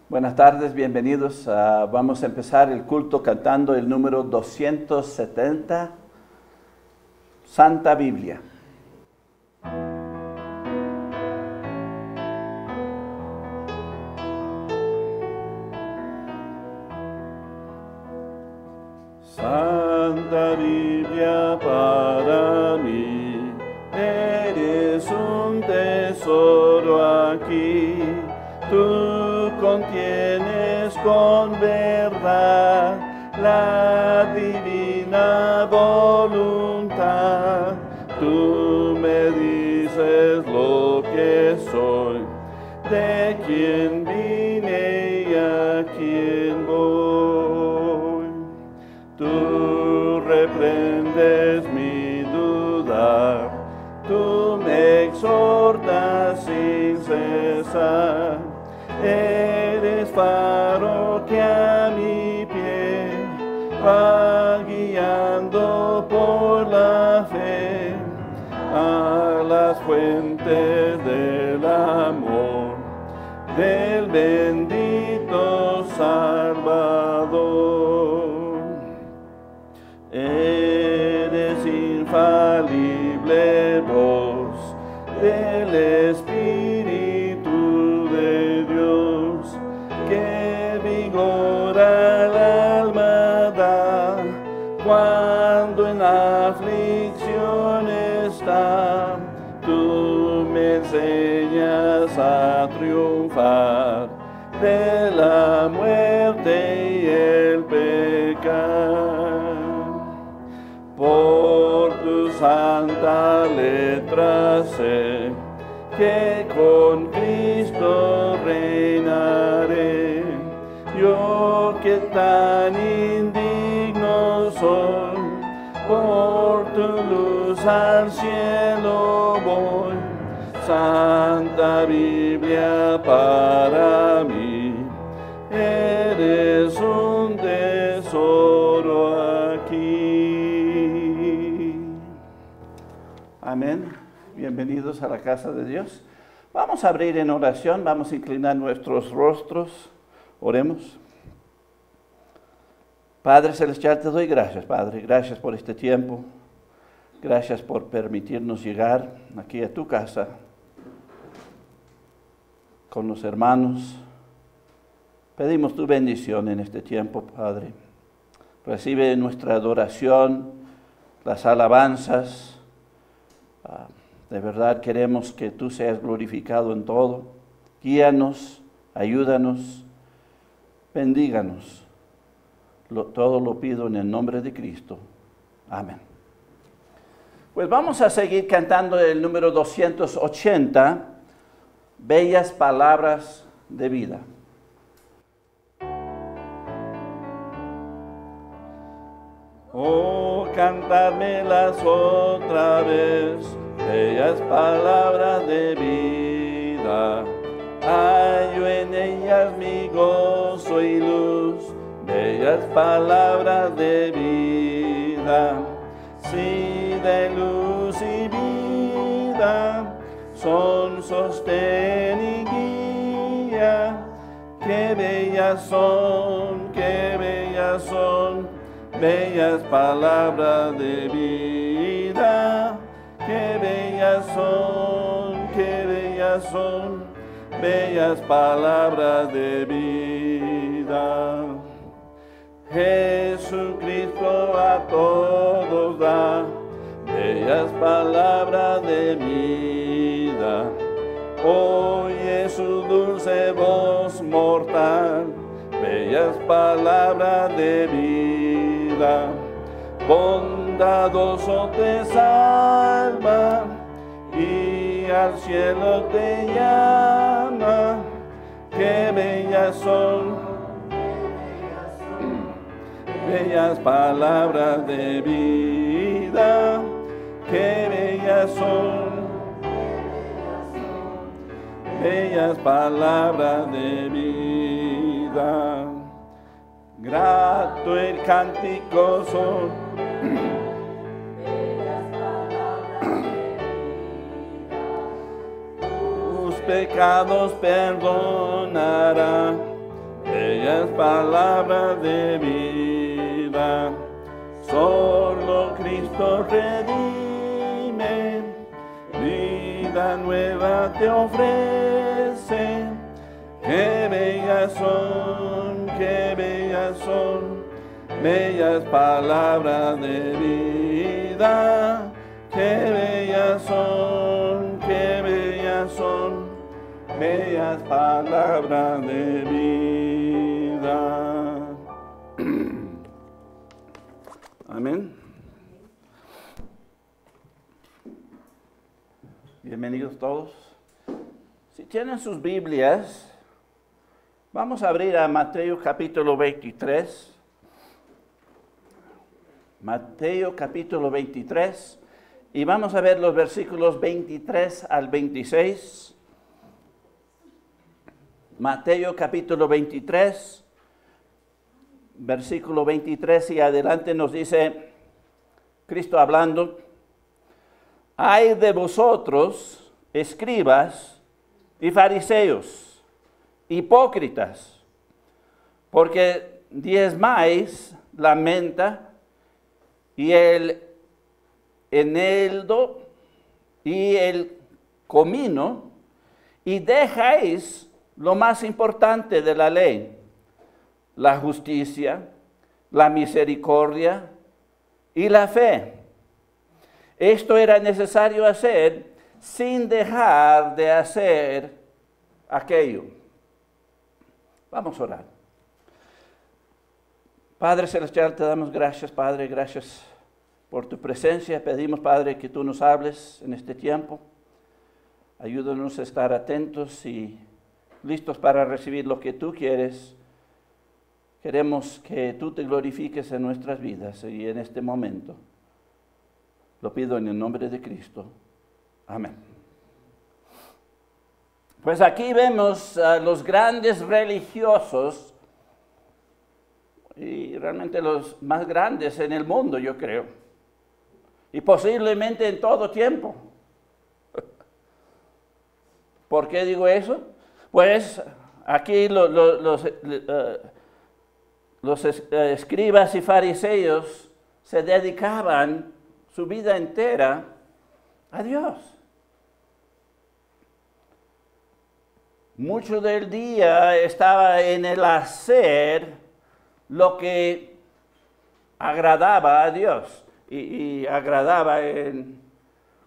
Buenas tardes, bienvenidos. Vamos a empezar el culto cantando el número 270, Santa Biblia. Santa Biblia para mí, eres un tesoro aquí. Tú contienes con verdad la divina voluntad. Tú me dices lo que soy, de quién vine y a quién voy. Tú reprendes mi dudar, tú me exhortas sin cesar. Eres faro que a mi pie va guiando por la fe a las fuentes del amor del bendito Salvador. Eres infalible voz del Espíritu de Dios, que vigor al alma da cuando en aflicción está. Tú me enseñas a triunfar de la muerte y el pecado. Por tu santa letra sé que con Cristo reinaré. Yo que tan indigno soy, por tu luz al cielo voy. Santa Biblia para mí, eres un tesoro aquí. Amén. Bienvenidos a la casa de Dios. Vamos a abrir en oración, vamos a inclinar nuestros rostros. Oremos. Padre Celestial, te doy gracias, Padre. Gracias por este tiempo. Gracias por permitirnos llegar aquí a tu casa con los hermanos. Pedimos tu bendición en este tiempo, Padre. Recibe nuestra adoración, las alabanzas. De verdad queremos que tú seas glorificado en todo. Guíanos, ayúdanos, bendíganos. Todo lo pido en el nombre de Cristo. Amén. Pues vamos a seguir cantando el número 280, Bellas Palabras de Vida. Oh, cantármelas otra vez, bellas palabras de vida. Hallo en ellas mi gozo y luz, bellas palabras de vida. Sí, de luz y vida, son sostén y guía. Qué bellas son, qué bellas son, bellas palabras de vida. Qué bellas son, qué bellas son, bellas palabras de vida. Jesucristo a todos da bellas palabras de vida. Oye su dulce voz mortal, bellas palabras de vida. Bondadoso te salva y al cielo te llama. Qué bellas son, bellas palabras de vida. Qué bellas son, bellas palabras de vida. Grato el cántico son, bellas palabras de vida. tus pecados perdonará, bellas palabras de vida. Solo Cristo redime, vida nueva te ofrece. Qué bellas son, qué bellas son, bellas palabras de vida. Qué bellas son, qué bellas son, bellas palabras de vida. Amén. Bienvenidos todos. Si tienen sus Biblias, vamos a abrir a Mateo capítulo 23. Mateo capítulo 23. Y vamos a ver los versículos 23 al 26. Mateo capítulo 23. Versículo 23 y adelante nos dice Cristo hablando: ay de vosotros, escribas y fariseos, hipócritas, porque diezmáis la menta y el eneldo y el comino, y dejáis lo más importante de la ley, la justicia, la misericordia y la fe. Esto era necesario hacer sin dejar de hacer aquello. Vamos a orar. Padre Celestial, te damos gracias, Padre, gracias por tu presencia. Pedimos, Padre, que tú nos hables en este tiempo. Ayúdanos a estar atentos y listos para recibir lo que tú quieres. Queremos que tú te glorifiques en nuestras vidas y en este momento. Lo pido en el nombre de Cristo. Amén. Pues aquí vemos a los grandes religiosos, y realmente los más grandes en el mundo, yo creo, y posiblemente en todo tiempo. ¿Por qué digo eso? Pues aquí los escribas y fariseos se dedicaban su vida entera a Dios. Mucho del día estaba en el hacer lo que agradaba a Dios. Y agradaba en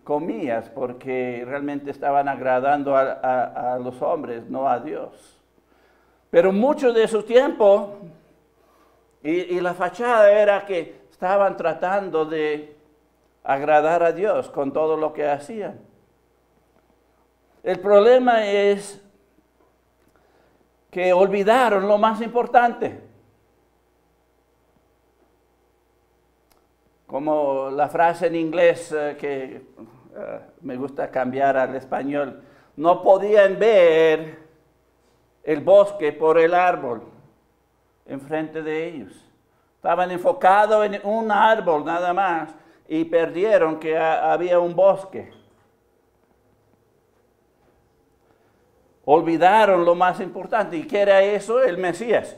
comillas, porque realmente estaban agradando a los hombres, no a Dios. Pero mucho de su tiempo, y la fachada era que estaban tratando de agradar a Dios con todo lo que hacían. El problema es que olvidaron lo más importante. Como la frase en inglés que me gusta cambiar al español: no podían ver el bosque por el árbol enfrente de ellos. Estaban enfocados en un árbol nada más y perdieron que había un bosque. Olvidaron lo más importante. ¿Y qué era eso? El Mesías.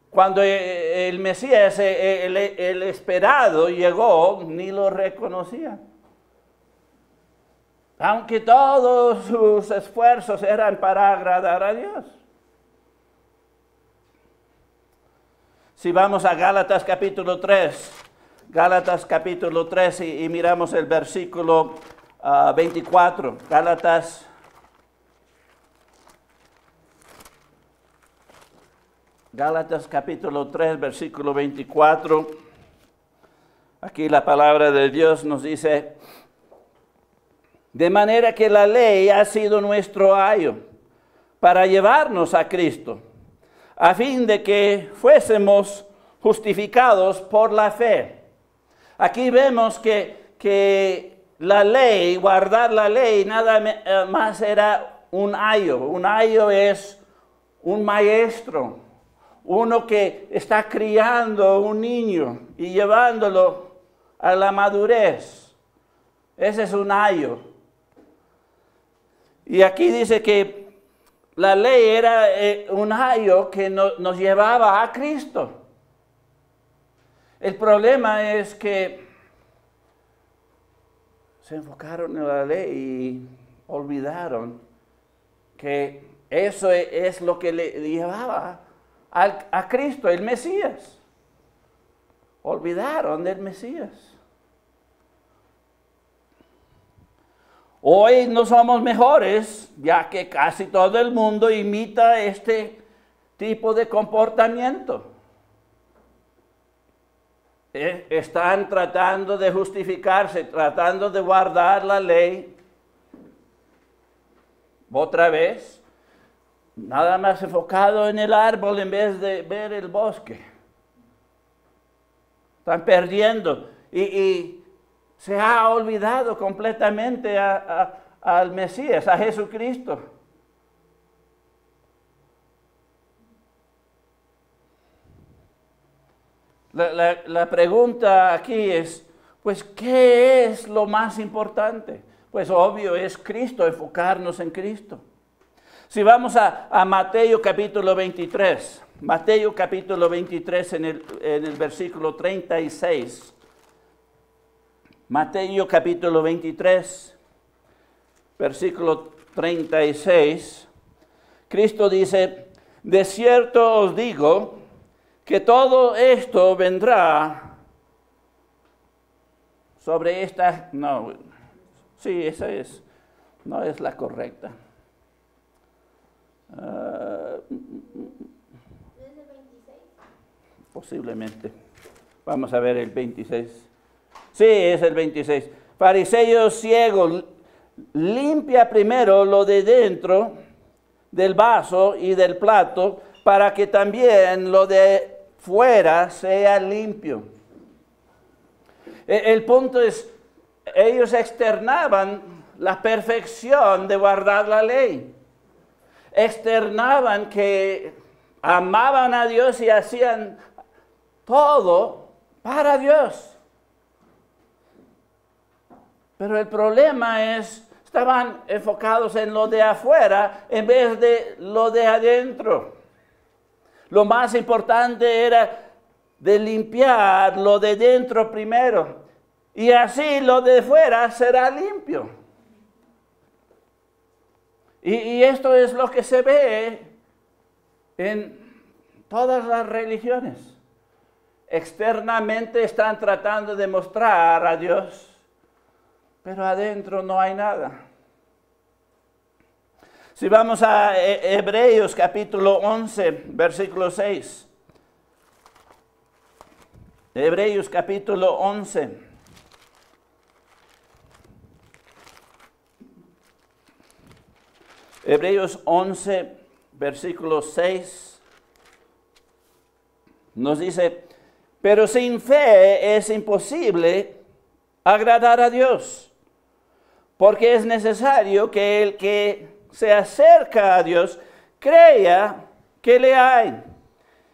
Cuando el Mesías, el esperado, llegó, ni lo reconocían. Aunque todos sus esfuerzos eran para agradar a Dios. Si vamos a Gálatas capítulo 3, Gálatas capítulo 3 y miramos el versículo 24, Gálatas capítulo 3, versículo 24. Aquí la palabra de Dios nos dice: de manera que la ley ha sido nuestro ayo para llevarnos a Cristo, a fin de que fuésemos justificados por la fe. Aquí vemos que la ley, guardar la ley, nada más era un ayo. Un ayo es un maestro, uno que está criando a un niño y llevándolo a la madurez. Ese es un ayo. Y aquí dice que la ley era un ayo que nos llevaba a Cristo. El problema es que se enfocaron en la ley y olvidaron que eso es lo que le llevaba a Cristo, el Mesías. Olvidaron del Mesías. Hoy no somos mejores, ya que casi todo el mundo imita este tipo de comportamiento. Están tratando de justificarse, tratando de guardar la ley. Otra vez, nada más enfocado en el árbol en vez de ver el bosque. Están perdiendo y se ha olvidado completamente al Mesías, a Jesucristo. La pregunta aquí es, pues, ¿qué es lo más importante? Pues obvio es Cristo, enfocarnos en Cristo. Si vamos a Mateo capítulo 23, Mateo capítulo 23 en el versículo 36. Mateo capítulo 23, versículo 36. Cristo dice, de cierto os digo que todo esto vendrá sobre esta... No, sí, esa es. No es la correcta. ¿Es el 26? Posiblemente. Vamos a ver el 26. Sí, es el 26. Fariseos ciegos, limpia primero lo de dentro del vaso y del plato, para que también lo de fuera sea limpio. El punto es, ellos externaban la perfección de guardar la ley. Externaban que amaban a Dios y hacían todo para Dios. Pero el problema es, estaban enfocados en lo de afuera en vez de lo de adentro. Lo más importante era de limpiar lo de dentro primero. Y así lo de fuera será limpio. Y esto es lo que se ve en todas las religiones. Externamente están tratando de mostrar a Dios, pero adentro no hay nada. Si vamos a Hebreos capítulo 11, versículo 6. Hebreos capítulo 11. Hebreos 11, versículo 6. Nos dice, pero sin fe es imposible agradar a Dios, porque es necesario que el que se acerca a Dios crea que le hay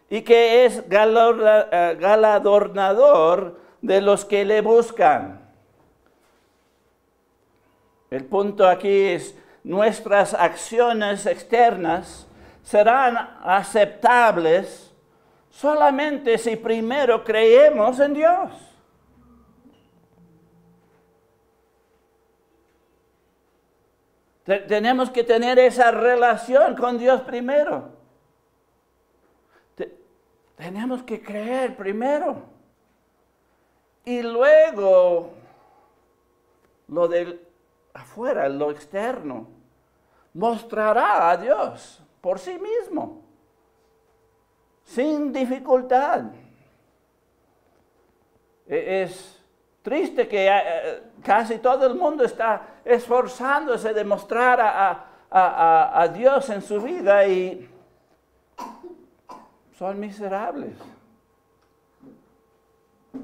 y que es galardonador de los que le buscan. El punto aquí es, nuestras acciones externas serán aceptables solamente si primero creemos en Dios. Tenemos que tener esa relación con Dios primero. Tenemos que creer primero. Y luego lo de afuera, lo externo, mostrará a Dios por sí mismo, sin dificultad. Es triste que casi todo el mundo está esforzándose de mostrar a Dios en su vida y son miserables.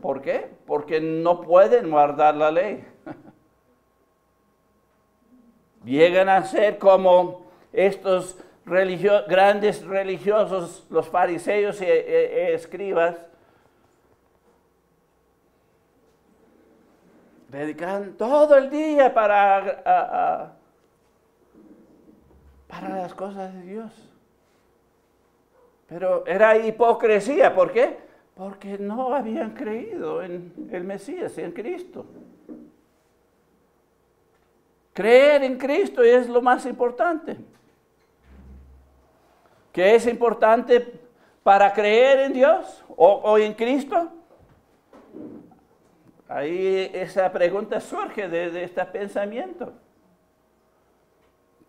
¿Por qué? Porque no pueden guardar la ley. Llegan a ser como estos grandes religiosos, los fariseos y escribas, dedican todo el día para las cosas de Dios. Pero era hipocresía. ¿Por qué? Porque no habían creído en el Mesías, en Cristo. Creer en Cristo es lo más importante. ¿Qué es importante para creer en Dios o en Cristo? Ahí esa pregunta surge de este pensamiento.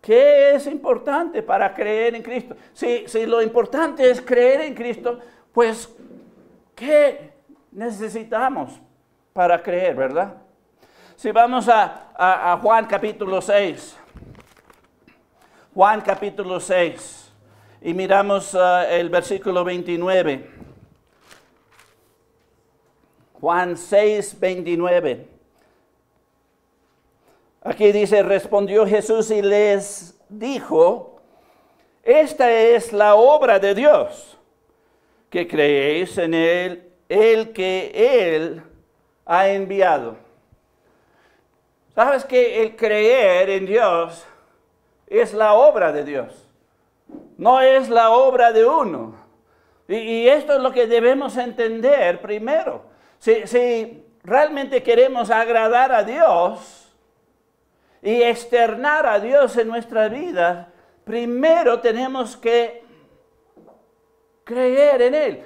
¿Qué es importante para creer en Cristo? Si lo importante es creer en Cristo, pues, ¿qué necesitamos para creer, verdad? Si vamos a Juan capítulo 6. Juan capítulo 6. Y miramos el versículo 29. Juan 6, 29. Aquí dice, respondió Jesús y les dijo, esta es la obra de Dios, que creéis en Él, el que Él ha enviado. ¿Sabes que el creer en Dios es la obra de Dios? No es la obra de uno. Y esto es lo que debemos entender primero. Si realmente queremos agradar a Dios y externar a Dios en nuestra vida, primero tenemos que creer en Él.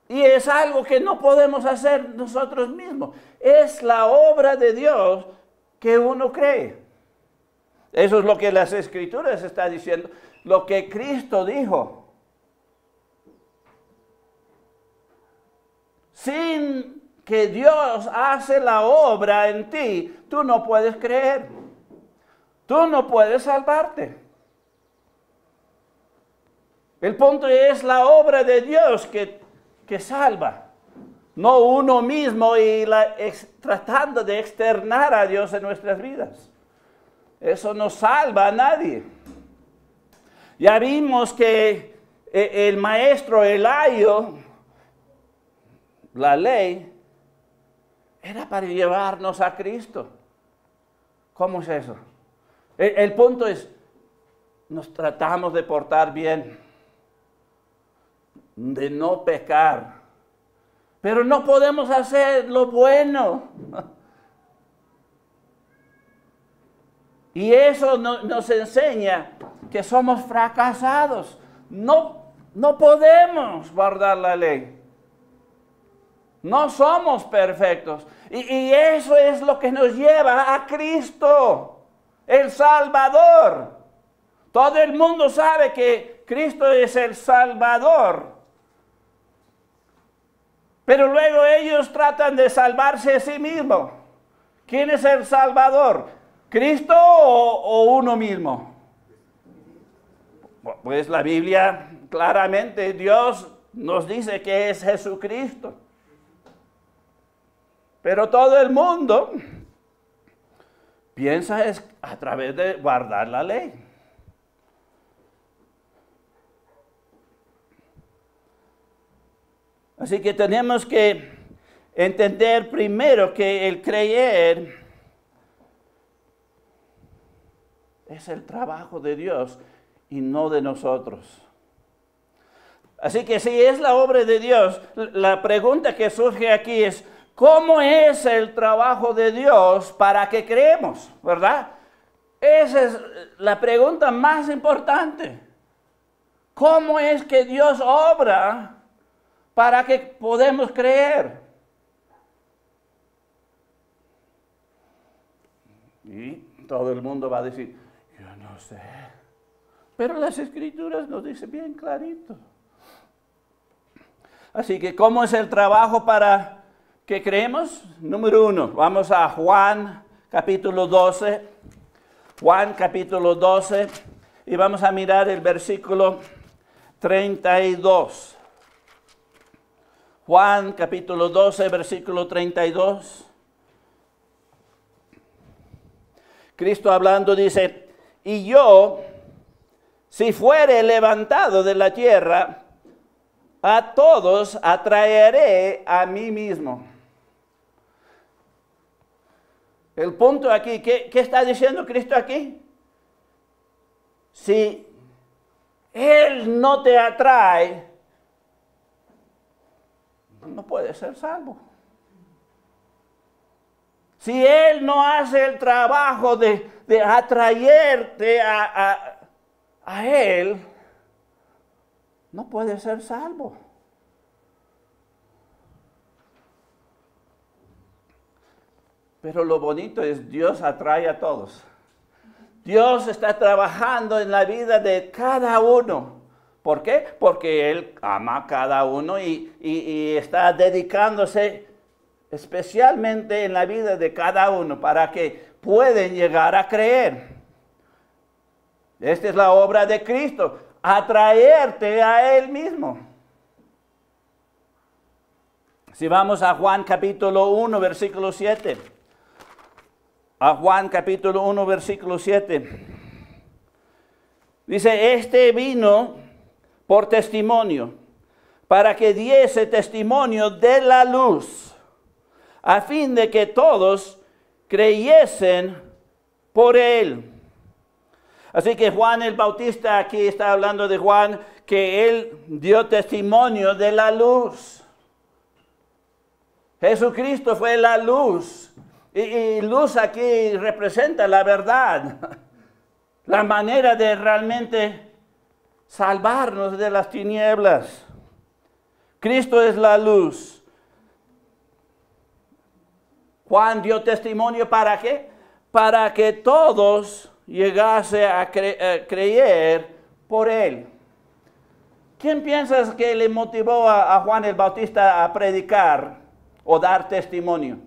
Y es algo que no podemos hacer nosotros mismos. Es la obra de Dios que uno cree. Eso es lo que las Escrituras están diciendo. Lo que Cristo dijo. Sin que Dios hace la obra en ti, tú no puedes creer. Tú no puedes salvarte. El punto es la obra de Dios que salva. No uno mismo y tratando de externar a Dios en nuestras vidas. Eso no salva a nadie. Ya vimos que el maestro Elayo, la ley, era para llevarnos a Cristo. ¿Cómo es eso? El punto es, nos tratamos de portar bien, de no pecar, pero no podemos hacer lo bueno. Y eso nos enseña que somos fracasados. No podemos guardar la ley. No somos perfectos. Y eso es lo que nos lleva a Cristo, el Salvador. Todo el mundo sabe que Cristo es el Salvador. Pero luego ellos tratan de salvarse a sí mismos. ¿Quién es el Salvador? ¿Cristo o uno mismo? Pues la Biblia claramente, Dios nos dice que es Jesucristo. Pero todo el mundo piensa es a través de guardar la ley. Así que tenemos que entender primero que el creer es el trabajo de Dios y no de nosotros. Así que si es la obra de Dios, la pregunta que surge aquí es, ¿cómo es el trabajo de Dios para que creemos? ¿Verdad? Esa es la pregunta más importante. ¿Cómo es que Dios obra para que podamos creer? Y todo el mundo va a decir, yo no sé. Pero las Escrituras nos dicen bien clarito. Así que, ¿cómo es el trabajo para que creemos? Número 1, vamos a Juan capítulo 12. Juan capítulo 12 y vamos a mirar el versículo 32. Juan capítulo 12, versículo 32. Cristo hablando dice, y yo, si fuere levantado de la tierra, a todos atraeré a mí mismo. El punto aquí, ¿qué está diciendo Cristo aquí? Si Él no te atrae, no puedes ser salvo. Si Él no hace el trabajo de atraerte a Él, no puedes ser salvo. Pero lo bonito es Dios atrae a todos. Dios está trabajando en la vida de cada uno. ¿Por qué? Porque Él ama a cada uno y está dedicándose especialmente en la vida de cada uno para que puedan llegar a creer. Esta es la obra de Cristo, atraerte a Él mismo. Si vamos a Juan capítulo 1, versículo 7. A Juan capítulo 1, versículo 7. Dice, este vino por testimonio, para que diese testimonio de la luz, a fin de que todos creyesen por él. Así que Juan el Bautista, aquí está hablando de Juan, que él dio testimonio de la luz. Jesucristo fue la luz. Y luz aquí representa la verdad, la manera de realmente salvarnos de las tinieblas. Cristo es la luz. Juan dio testimonio ¿para qué? Para que todos llegasen a creer por él. ¿Quién piensas que le motivó a Juan el Bautista a predicar o dar testimonio?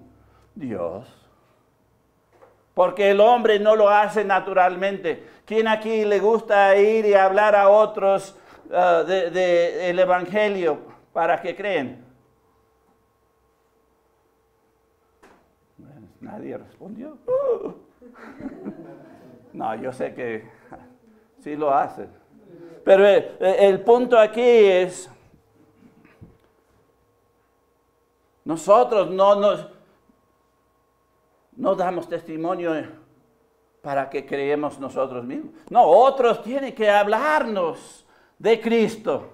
Dios. Porque el hombre no lo hace naturalmente. ¿Quién aquí le gusta ir y hablar a otros del Evangelio para que creen? Nadie respondió. No, yo sé que sí lo hacen. Pero el punto aquí es, nosotros no damos testimonio para que creemos nosotros mismos. No, otros tienen que hablarnos de Cristo.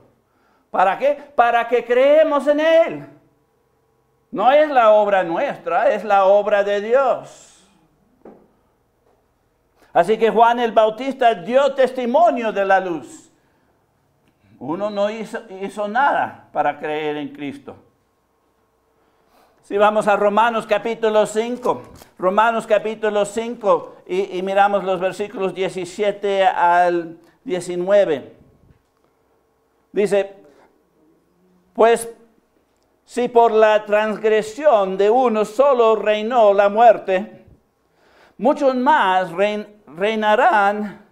¿Para qué? Para que creemos en Él. No es la obra nuestra, es la obra de Dios. Así que Juan el Bautista dio testimonio de la luz. Uno no hizo nada para creer en Cristo. Si vamos a Romanos capítulo 5, Romanos capítulo 5 y miramos los versículos 17 al 19. Dice, pues si por la transgresión de uno solo reinó la muerte, muchos más reinarán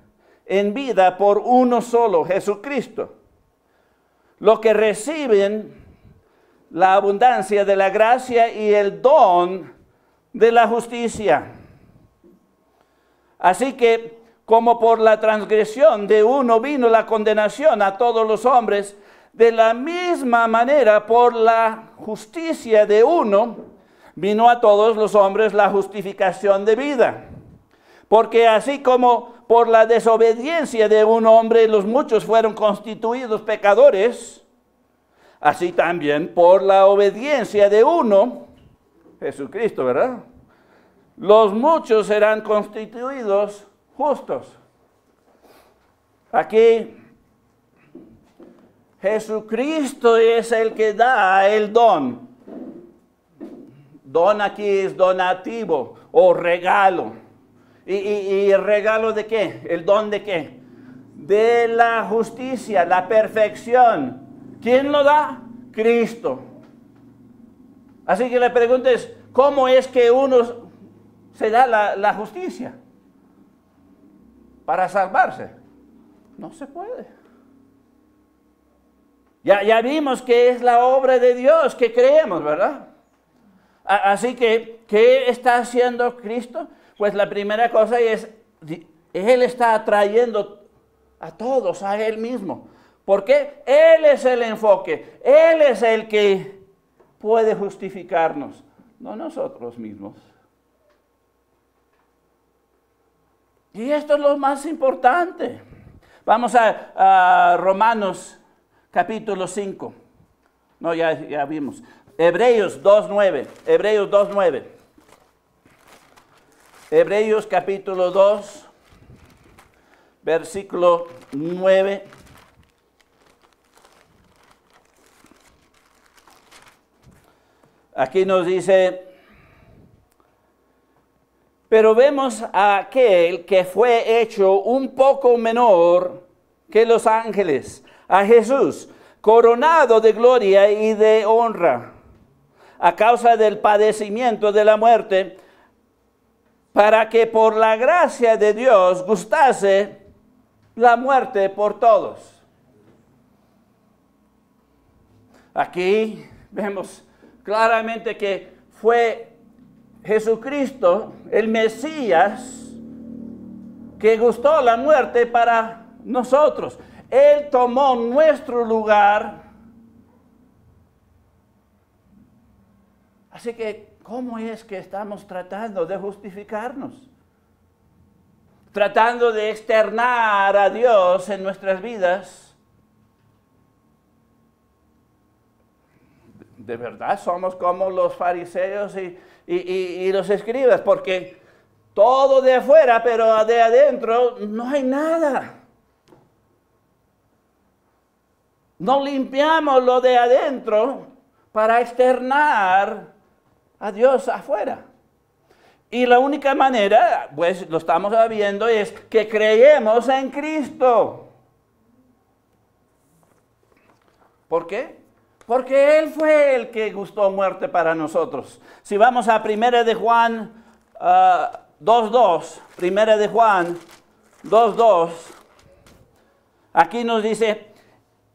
en vida por uno solo, Jesucristo. Los que reciben la abundancia de la gracia y el don de la justicia. Así que, como por la transgresión de uno vino la condenación a todos los hombres, de la misma manera por la justicia de uno vino a todos los hombres la justificación de vida. Porque así como por la desobediencia de un hombre los muchos fueron constituidos pecadores, así también por la obediencia de uno, Jesucristo, ¿verdad? Los muchos serán constituidos justos. Aquí, Jesucristo es el que da el don. Don aquí es donativo o regalo. ¿Y el regalo de qué? ¿El don de qué? De la justicia, la perfección. ¿Quién lo da? Cristo. Así que la pregunta es, ¿cómo es que uno se da la justicia para salvarse? No se puede. Ya vimos que es la obra de Dios que creemos, ¿verdad? Así que, ¿qué está haciendo Cristo? Pues la primera cosa es, Él está atrayendo a todos a Él mismo. Porque Él es el enfoque, Él es el que puede justificarnos, no nosotros mismos. Y esto es lo más importante. Vamos a Romanos capítulo 5. No, ya vimos. Hebreos 2:9. Hebreos 2:9. Hebreos capítulo 2, versículo 9. Aquí nos dice, pero vemos a aquel que fue hecho un poco menor que los ángeles, a Jesús, coronado de gloria y de honra, a causa del padecimiento de la muerte, para que por la gracia de Dios gustase la muerte por todos. Aquí vemos claramente que fue Jesucristo, el Mesías, que gustó la muerte para nosotros. Él tomó nuestro lugar. Así que, ¿cómo es que estamos tratando de justificarnos? Tratando de externar a Dios en nuestras vidas. De verdad somos como los fariseos y los escribas, porque todo de afuera, pero de adentro no hay nada. No limpiamos lo de adentro para externar a Dios afuera. Y la única manera, pues lo estamos viendo, es que creemos en Cristo. ¿Por qué? Porque Él fue el que gustó muerte para nosotros. Si vamos a 1 de Juan 2:2, 1 de Juan 2:2, aquí nos dice,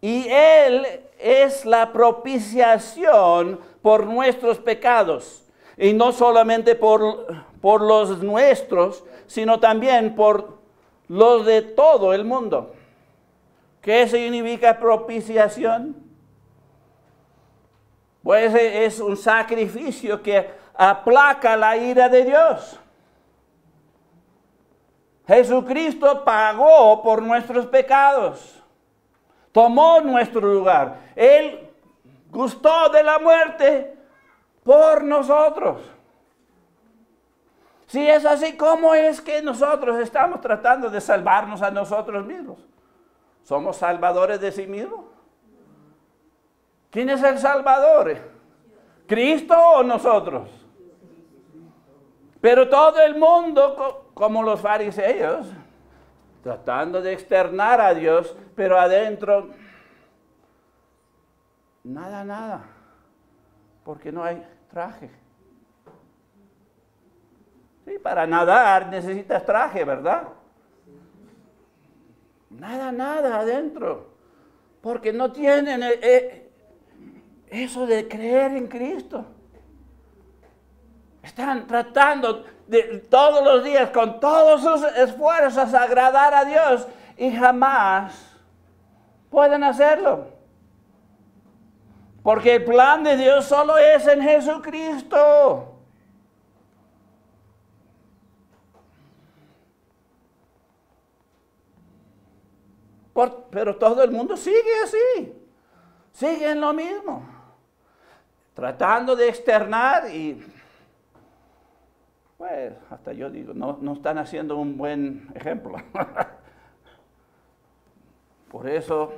y Él es la propiciación por nuestros pecados, y no solamente por los nuestros, sino también por los de todo el mundo. ¿Qué significa propiciación? Pues es un sacrificio que aplaca la ira de Dios. Jesucristo pagó por nuestros pecados. Tomó nuestro lugar. Él gustó de la muerte por nosotros. Si es así, ¿cómo es que nosotros estamos tratando de salvarnos a nosotros mismos? ¿Somos salvadores de sí mismos? ¿Quién es el Salvador? ¿Cristo o nosotros? Pero todo el mundo, como los fariseos, tratando de externar a Dios, pero adentro, nada, porque no hay traje. Sí, para nadar necesitas traje, ¿verdad? Nada adentro, porque no tienen eso de creer en Cristo. Están tratando de todos los días con todos sus esfuerzos agradar a Dios y jamás pueden hacerlo. Porque el plan de Dios solo es en Jesucristo. Pero todo el mundo sigue así. Sigue en lo mismo. Tratando de externar y, pues, hasta yo digo, no están haciendo un buen ejemplo. Por eso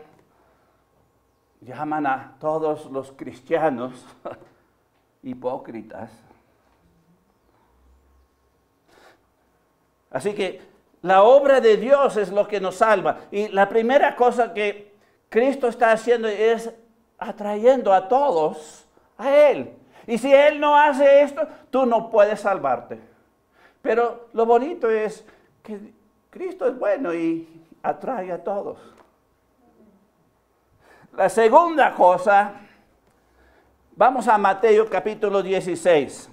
llaman a todos los cristianos hipócritas. Así que la obra de Dios es lo que nos salva. Y la primera cosa que Cristo está haciendo es atrayendo a todos a Él. Y si Él no hace esto, tú no puedes salvarte. Pero lo bonito es que Cristo es bueno y atrae a todos. La segunda cosa, vamos a Mateo capítulo 16.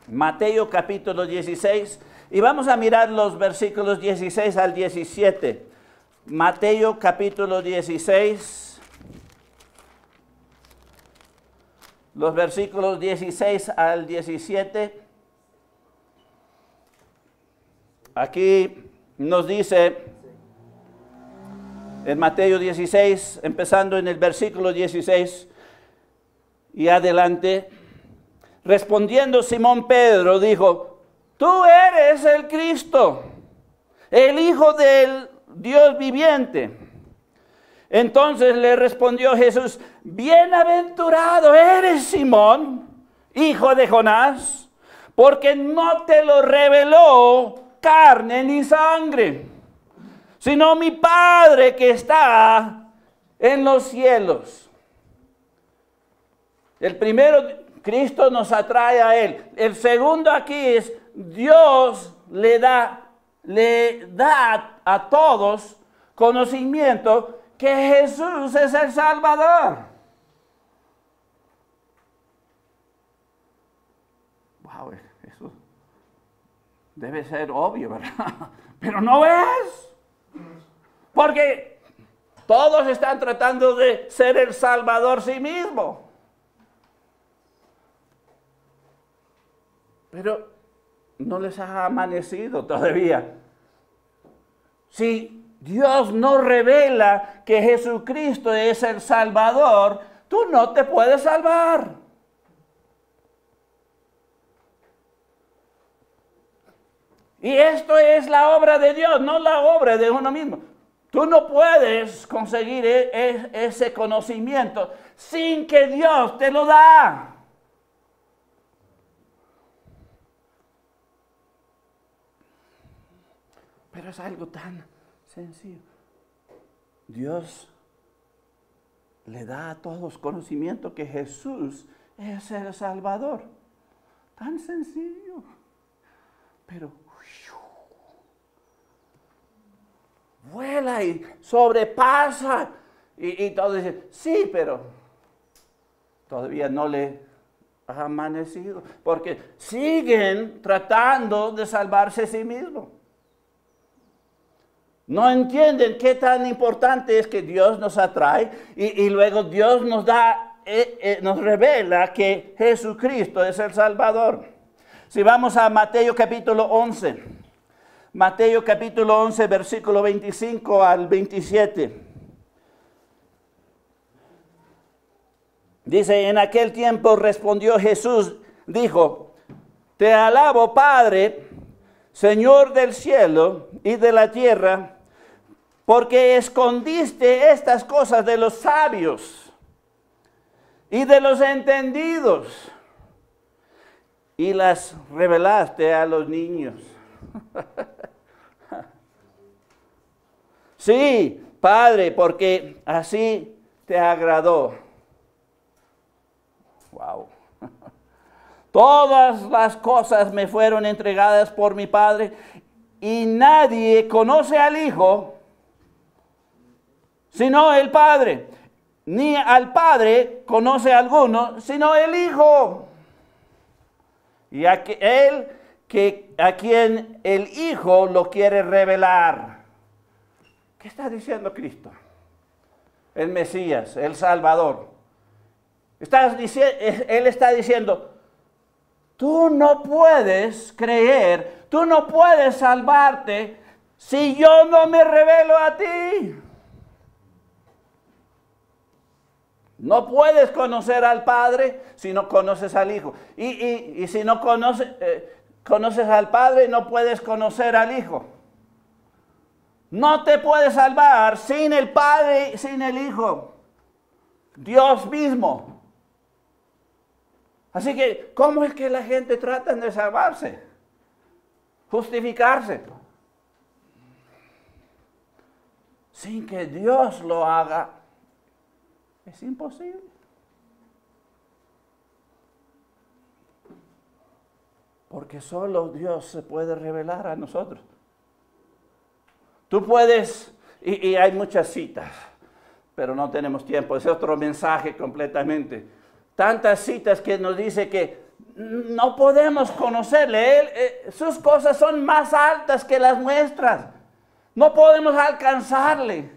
Mateo capítulo 16, Y vamos a mirar los versículos 16 al 17. Mateo capítulo 16. Los versículos 16 al 17. Aquí nos dice en Mateo 16, empezando en el versículo 16 y adelante, respondiendo Simón Pedro dijo: tú eres el Cristo, el Hijo del Dios viviente. Entonces le respondió Jesús: bienaventurado eres, Simón, hijo de Jonás, porque no te lo reveló carne ni sangre, sino mi Padre que está en los cielos. El primero, Cristo nos atrae a Él. El segundo aquí es Dios le da a todos conocimiento que Jesús es el Salvador. Wow, eso debe ser obvio, ¿verdad? Pero no es. Porque todos están tratando de ser el Salvador sí mismo. Pero no les ha amanecido todavía. Si Dios no revela que Jesucristo es el Salvador, tú no te puedes salvar. Y esto es la obra de Dios, no la obra de uno mismo. Tú no puedes conseguir ese conocimiento sin que Dios te lo da. Pero es algo tan sencillo. Dios le da a todos conocimiento que Jesús es el Salvador. Tan sencillo. Pero vuela y sobrepasa. Y todos dicen, sí, pero todavía no le ha amanecido. Porque siguen tratando de salvarse a sí mismos. No entienden qué tan importante es que Dios nos atrae y luego Dios nos da, nos revela que Jesucristo es el Salvador. Si vamos a Mateo capítulo 11, Mateo capítulo 11, versículo 25 al 27. Dice, en aquel tiempo respondió Jesús, dijo, te alabo, Padre, Señor del cielo y de la tierra, porque escondiste estas cosas de los sabios y de los entendidos y las revelaste a los niños. Sí, Padre, porque así te agradó. Wow. Todas las cosas me fueron entregadas por mi Padre y nadie conoce al Hijo sino el Padre, ni al Padre conoce a alguno, sino el Hijo. Y a quien el Hijo lo quiere revelar. ¿Qué está diciendo Cristo? El Mesías, el Salvador. Él está diciendo, tú no puedes creer, tú no puedes salvarte si yo no me revelo a ti. No puedes conocer al Padre si no conoces al Hijo. Y si no conoces al Padre, no puedes conocer al Hijo. No te puedes salvar sin el Padre y sin el Hijo. Dios mismo. Así que, ¿cómo es que la gente trata de salvarse? Justificarse. Sin que Dios lo haga. Es imposible. Porque solo Dios se puede revelar a nosotros. Tú puedes, y hay muchas citas, pero no tenemos tiempo, es otro mensaje completamente. Tantas citas que nos dice que no podemos conocerle. Sus cosas son más altas que las nuestras. No podemos alcanzarle.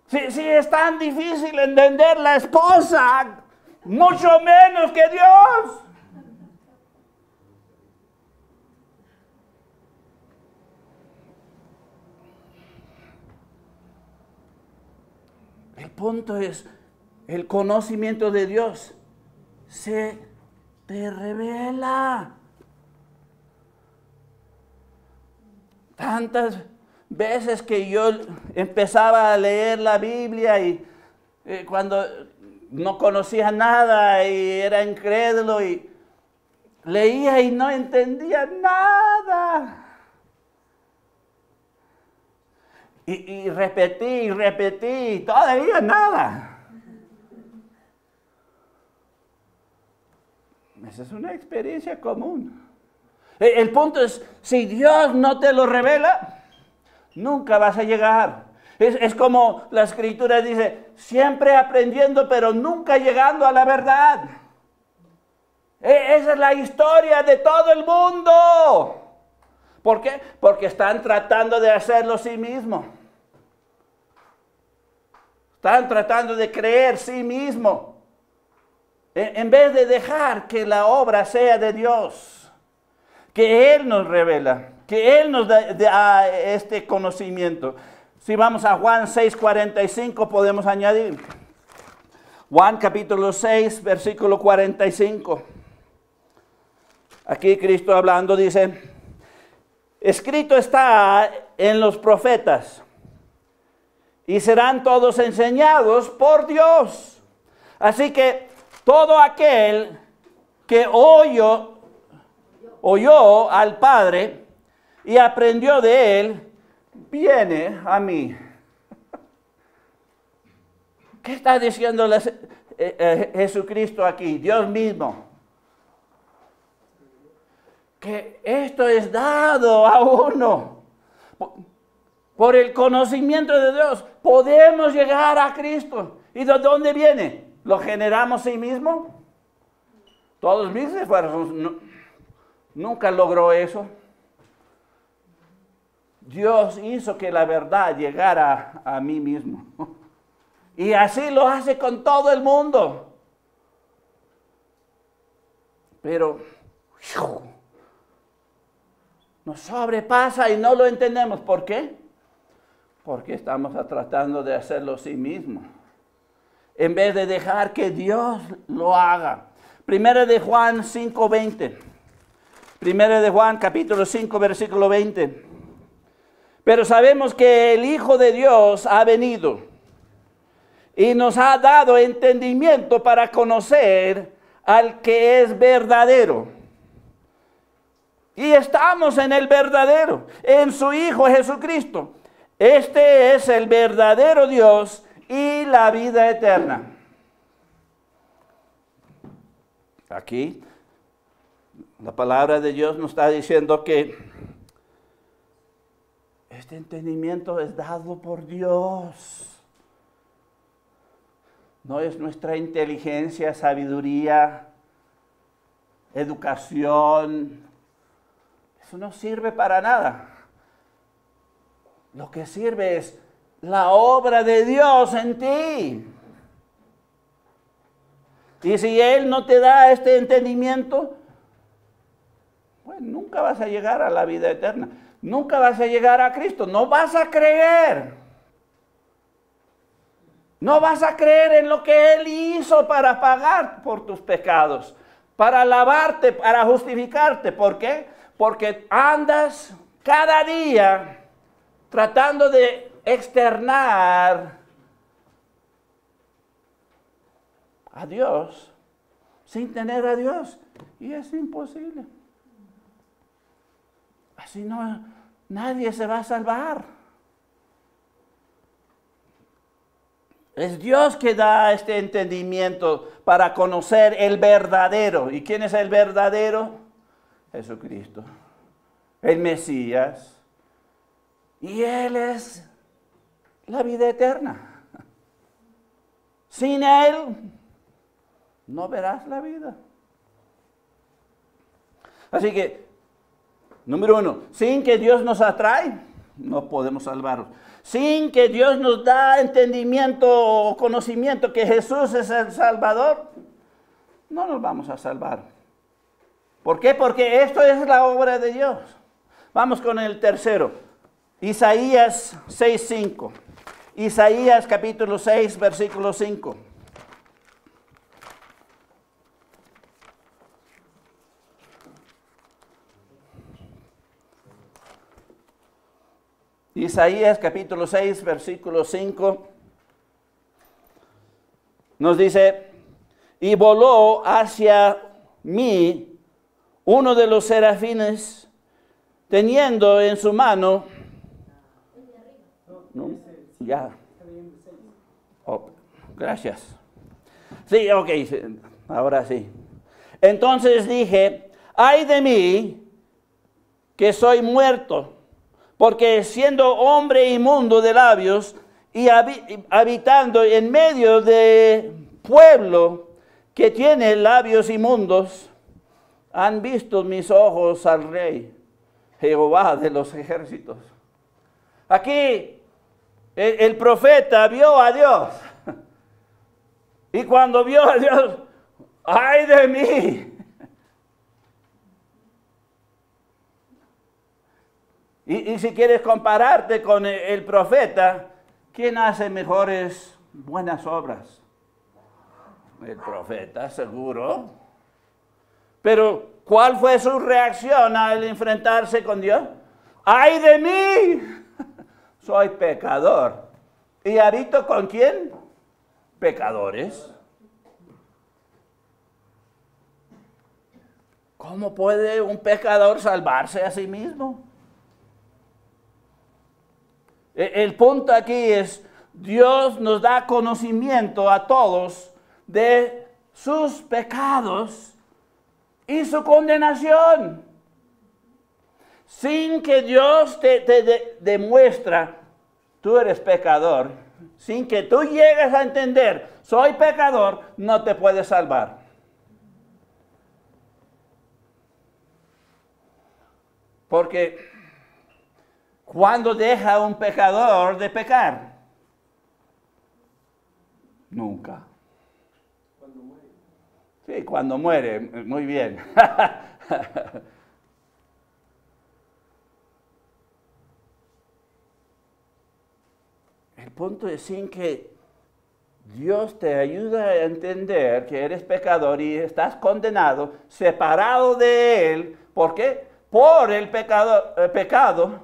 Si es tan difícil entender la esposa, mucho menos que Dios. El punto es, el conocimiento de Dios se te revela. Tantas veces que yo empezaba a leer la Biblia y cuando no conocía nada y era incrédulo y leía y no entendía nada. Y repetí, y todavía nada. Esa es una experiencia común. El punto es, si Dios no te lo revela, nunca vas a llegar. Es como la Escritura dice, siempre aprendiendo, pero nunca llegando a la verdad. Esa es la historia de todo el mundo. ¿Por qué? Porque están tratando de hacerlo sí mismo. Están tratando de creer sí mismo. En vez de dejar que la obra sea de Dios. Que Él nos revela. Que Él nos da este conocimiento. Si vamos a Juan 6:45 podemos añadir. Juan capítulo 6, versículo 45. Aquí Cristo hablando dice, escrito está en los profetas, y serán todos enseñados por Dios. Así que todo aquel que oyó al Padre y aprendió de Él, viene a mí. ¿Qué está diciendo Jesucristo aquí? Dios mismo. Que esto es dado a uno. Por el conocimiento de Dios podemos llegar a Cristo. ¿Y de dónde viene? ¿Lo generamos sí mismo? Todos mis esfuerzos nunca logró eso. Dios hizo que la verdad llegara a mí mismo. Y así lo hace con todo el mundo. Pero nos sobrepasa y no lo entendemos. ¿Por qué? Porque estamos tratando de hacerlo sí mismo. En vez de dejar que Dios lo haga. Primera de Juan 5:20. Primera de Juan capítulo 5 versículo 20. Pero sabemos que el Hijo de Dios ha venido y nos ha dado entendimiento para conocer al que es verdadero. Y estamos en el verdadero, en su Hijo Jesucristo. Este es el verdadero Dios y la vida eterna. Aquí, la palabra de Dios nos está diciendo que este entendimiento es dado por Dios. No es nuestra inteligencia, sabiduría, educación. Eso no sirve para nada. Lo que sirve es la obra de Dios en ti. Y si Él no te da este entendimiento, pues nunca vas a llegar a la vida eterna. Nunca vas a llegar a Cristo. No vas a creer. No vas a creer en lo que Él hizo para pagar por tus pecados. Para lavarte, para justificarte. ¿Por qué? Porque andas cada día tratando de externar a Dios sin tener a Dios. Y es imposible. Así no, nadie se va a salvar. Es Dios que da este entendimiento para conocer el verdadero. ¿Y quién es el verdadero? Jesucristo, el Mesías. Y Él es la vida eterna. Sin Él no verás la vida. Así que, número uno, sin que Dios nos atrae, no podemos salvarnos. Sin que Dios nos da entendimiento o conocimiento que Jesús es el Salvador, no nos vamos a salvar. ¿Por qué? Porque esto es la obra de Dios. Vamos con el tercero. Isaías 6:5. Isaías capítulo 6, versículo 5. Isaías capítulo 6, versículo 5, nos dice, y voló hacia mí uno de los serafines, teniendo en su mano, ¿no? Ya, oh, gracias. Sí, ok, ahora sí. Entonces dije, ay de mí, que soy muerto, porque siendo hombre inmundo de labios y habitando en medio de pueblo que tiene labios inmundos, han visto mis ojos al Rey, Jehová de los ejércitos. Aquí el profeta vio a Dios. Y cuando vio a Dios, ¡ay de mí! Y si quieres compararte con el profeta, ¿quién hace mejores buenas obras? El profeta, seguro. Pero, ¿cuál fue su reacción al enfrentarse con Dios? ¡Ay de mí! Soy pecador. ¿Y habito con quién? Pecadores. ¿Cómo puede un pecador salvarse a sí mismo? El punto aquí es, Dios nos da conocimiento a todos de sus pecados y su condenación. Sin que Dios te demuestra, tú eres pecador, sin que tú llegues a entender, soy pecador, no te puedes salvar. Porque ¿cuándo deja un pecador de pecar? Nunca. Cuando muere. Sí, cuando muere, muy bien. El punto es sin que Dios te ayude a entender que eres pecador y estás condenado, separado de Él. ¿Por qué? Por el pecado,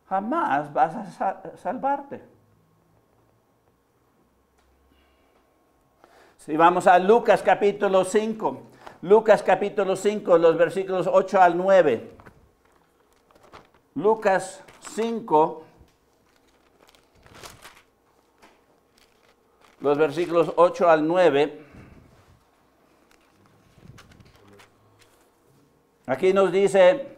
jamás vas a salvarte. Si vamos a Lucas capítulo 5, Lucas capítulo 5, los versículos 8 al 9. Lucas 5, los versículos 8 al 9. Aquí nos dice,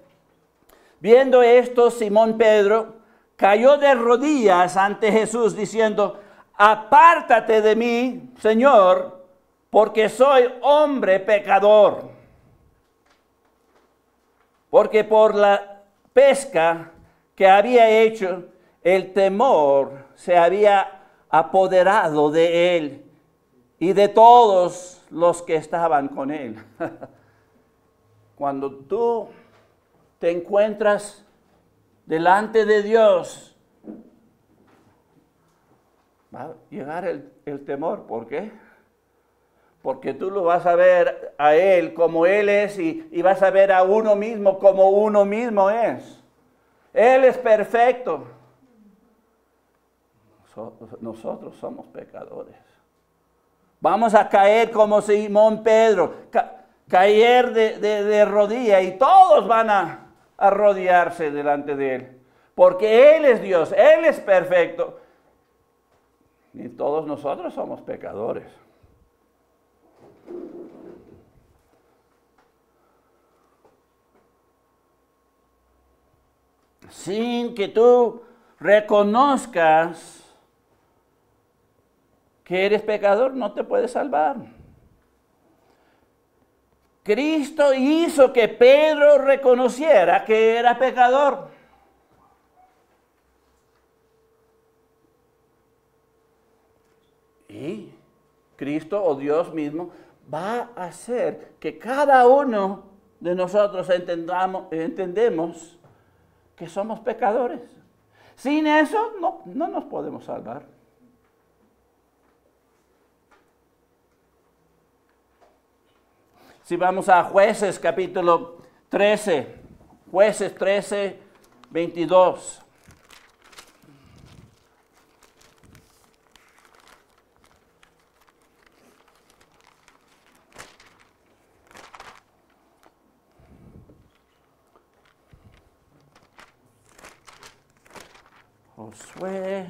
viendo esto, Simón Pedro cayó de rodillas ante Jesús diciendo, apártate de mí, Señor, porque soy hombre pecador. Porque por la pesca que había hecho, el temor se había apoderado de él y de todos los que estaban con él. Cuando tú te encuentras delante de Dios, va a llegar el temor. ¿Por qué? Porque tú lo vas a ver a Él como Él es y vas a ver a uno mismo como uno mismo es. Él es perfecto. Nosotros somos pecadores. Vamos a caer como Simón Pedro, caer de rodilla y todos van a arrodillarse delante de Él. Porque Él es Dios, Él es perfecto. Y todos nosotros somos pecadores. Sin que tú reconozcas que eres pecador, no te puedes salvar. Cristo hizo que Pedro reconociera que era pecador. Y Cristo o Dios mismo va a hacer que cada uno de nosotros entendemos que somos pecadores. Sin eso no nos podemos salvar. Si vamos a Jueces capítulo 13, Jueces 13, 22. Josué,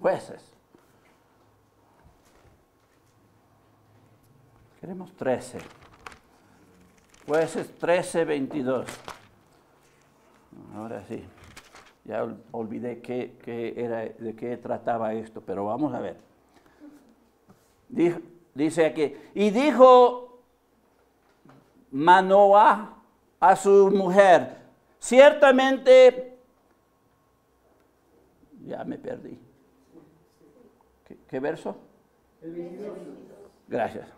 Jueces. Queremos 13. Jueces 13, 22. Ahora sí. Ya olvidé de qué trataba esto, pero vamos a ver. Dice aquí, y dijo Manoah a su mujer, ciertamente, ya me perdí. ¿Qué verso? El 22. Gracias.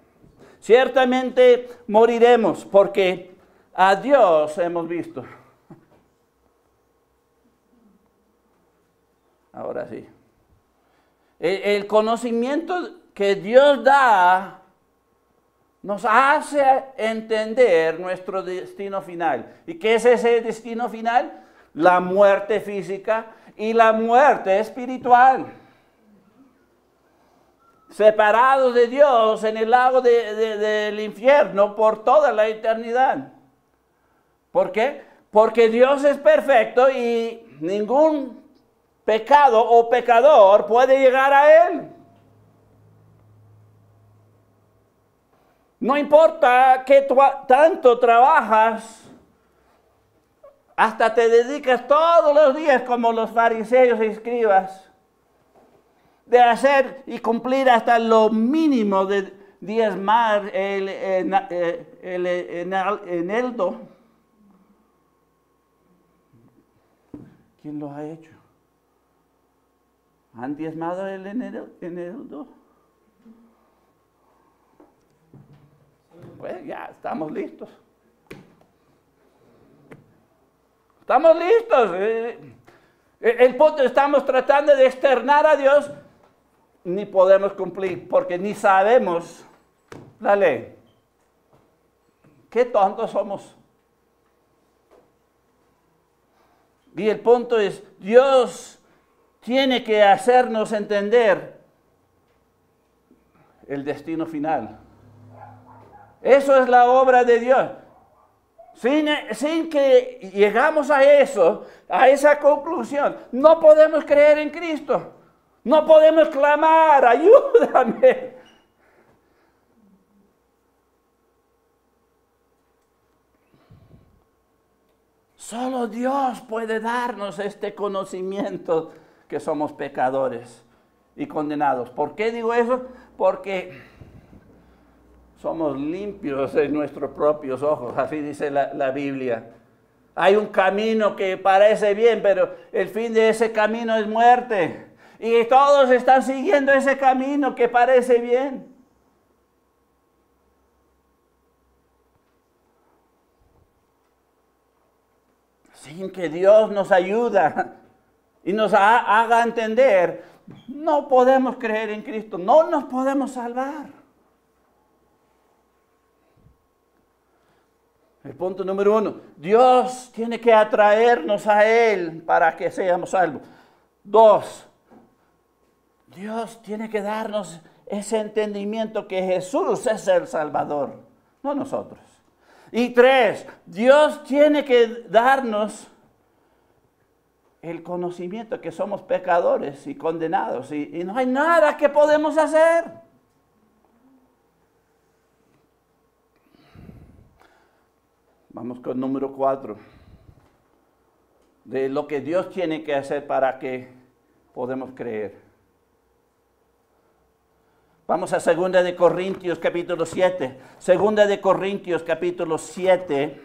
Ciertamente moriremos porque a Dios hemos visto. Ahora sí. El conocimiento que Dios da nos hace entender nuestro destino final. ¿Y qué es ese destino final? La muerte física y la muerte espiritual. Separados de Dios en el lago del infierno por toda la eternidad. ¿Por qué? Porque Dios es perfecto y ningún pecado o pecador puede llegar a Él. No importa que tanto trabajas, hasta te dedicas todos los días como los fariseos y escribas, de hacer y cumplir hasta lo mínimo de diezmar el eneldo. ¿Quién lo ha hecho? ¿Han diezmado el eneldo? Pues ya estamos listos. Estamos listos. El punto, estamos tratando de externar a Dios, ni podemos cumplir, porque ni sabemos la ley. Qué tontos somos. Y el punto es, Dios tiene que hacernos entender el destino final. Eso es la obra de Dios. Sin que llegamos a eso, a esa conclusión, no podemos creer en Cristo. No podemos clamar, ayúdame. Solo Dios puede darnos este conocimiento que somos pecadores y condenados. ¿Por qué digo eso? Porque somos limpios en nuestros propios ojos, así dice la Biblia. Hay un camino que parece bien, pero el fin de ese camino es muerte. Y todos están siguiendo ese camino que parece bien. Sin que Dios nos ayude y nos haga entender, no podemos creer en Cristo, no nos podemos salvar. El punto número 1, Dios tiene que atraernos a Él para que seamos salvos. 2, Dios tiene que darnos ese entendimiento que Jesús es el Salvador, no nosotros. Y 3, Dios tiene que darnos el conocimiento que somos pecadores y condenados y no hay nada que podemos hacer. Vamos con número 4. De lo que Dios tiene que hacer para que podamos creer. Vamos a 2 de Corintios capítulo 7. 2 de Corintios capítulo 7.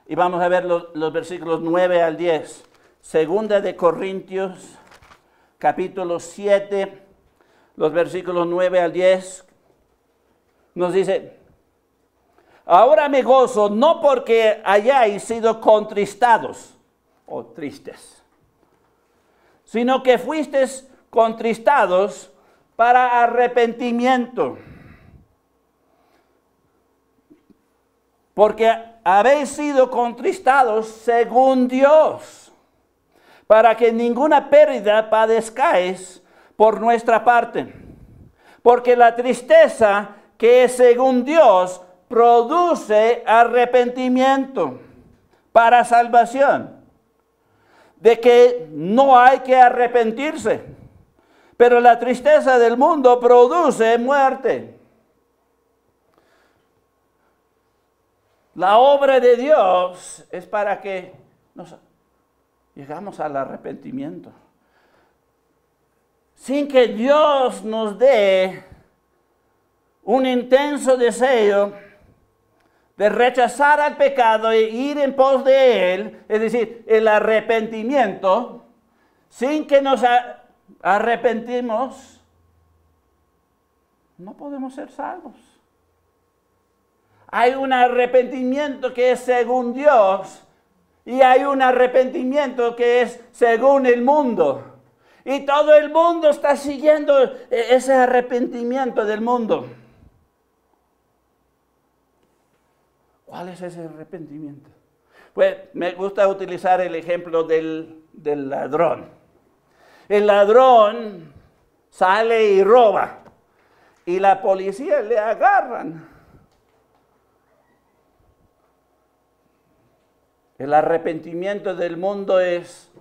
Y vamos a ver los versículos 9 al 10. 2 de Corintios capítulo 7, los versículos 9 al 10. Nos dice: ahora me gozo no porque hayáis sido contristados o tristes, sino que fuisteis contristados para arrepentimiento, porque habéis sido contristados según Dios, para que ninguna pérdida padezcáis por nuestra parte, porque la tristeza que es según Dios produce arrepentimiento para salvación, de que no hay que arrepentirse. Pero la tristeza del mundo produce muerte. La obra de Dios es para que nos llegamos al arrepentimiento. Sin que Dios nos dé un intenso deseo de rechazar al pecado e ir en pos de él, es decir, el arrepentimiento, sin que nos arrepentimos, no podemos ser salvos. Hay un arrepentimiento que es según Dios y hay un arrepentimiento que es según el mundo. Y todo el mundo está siguiendo ese arrepentimiento del mundo. ¿Cuál es ese arrepentimiento? Pues me gusta utilizar el ejemplo del ladrón. El ladrón sale y roba y la policía le agarran. El arrepentimiento del mundo es: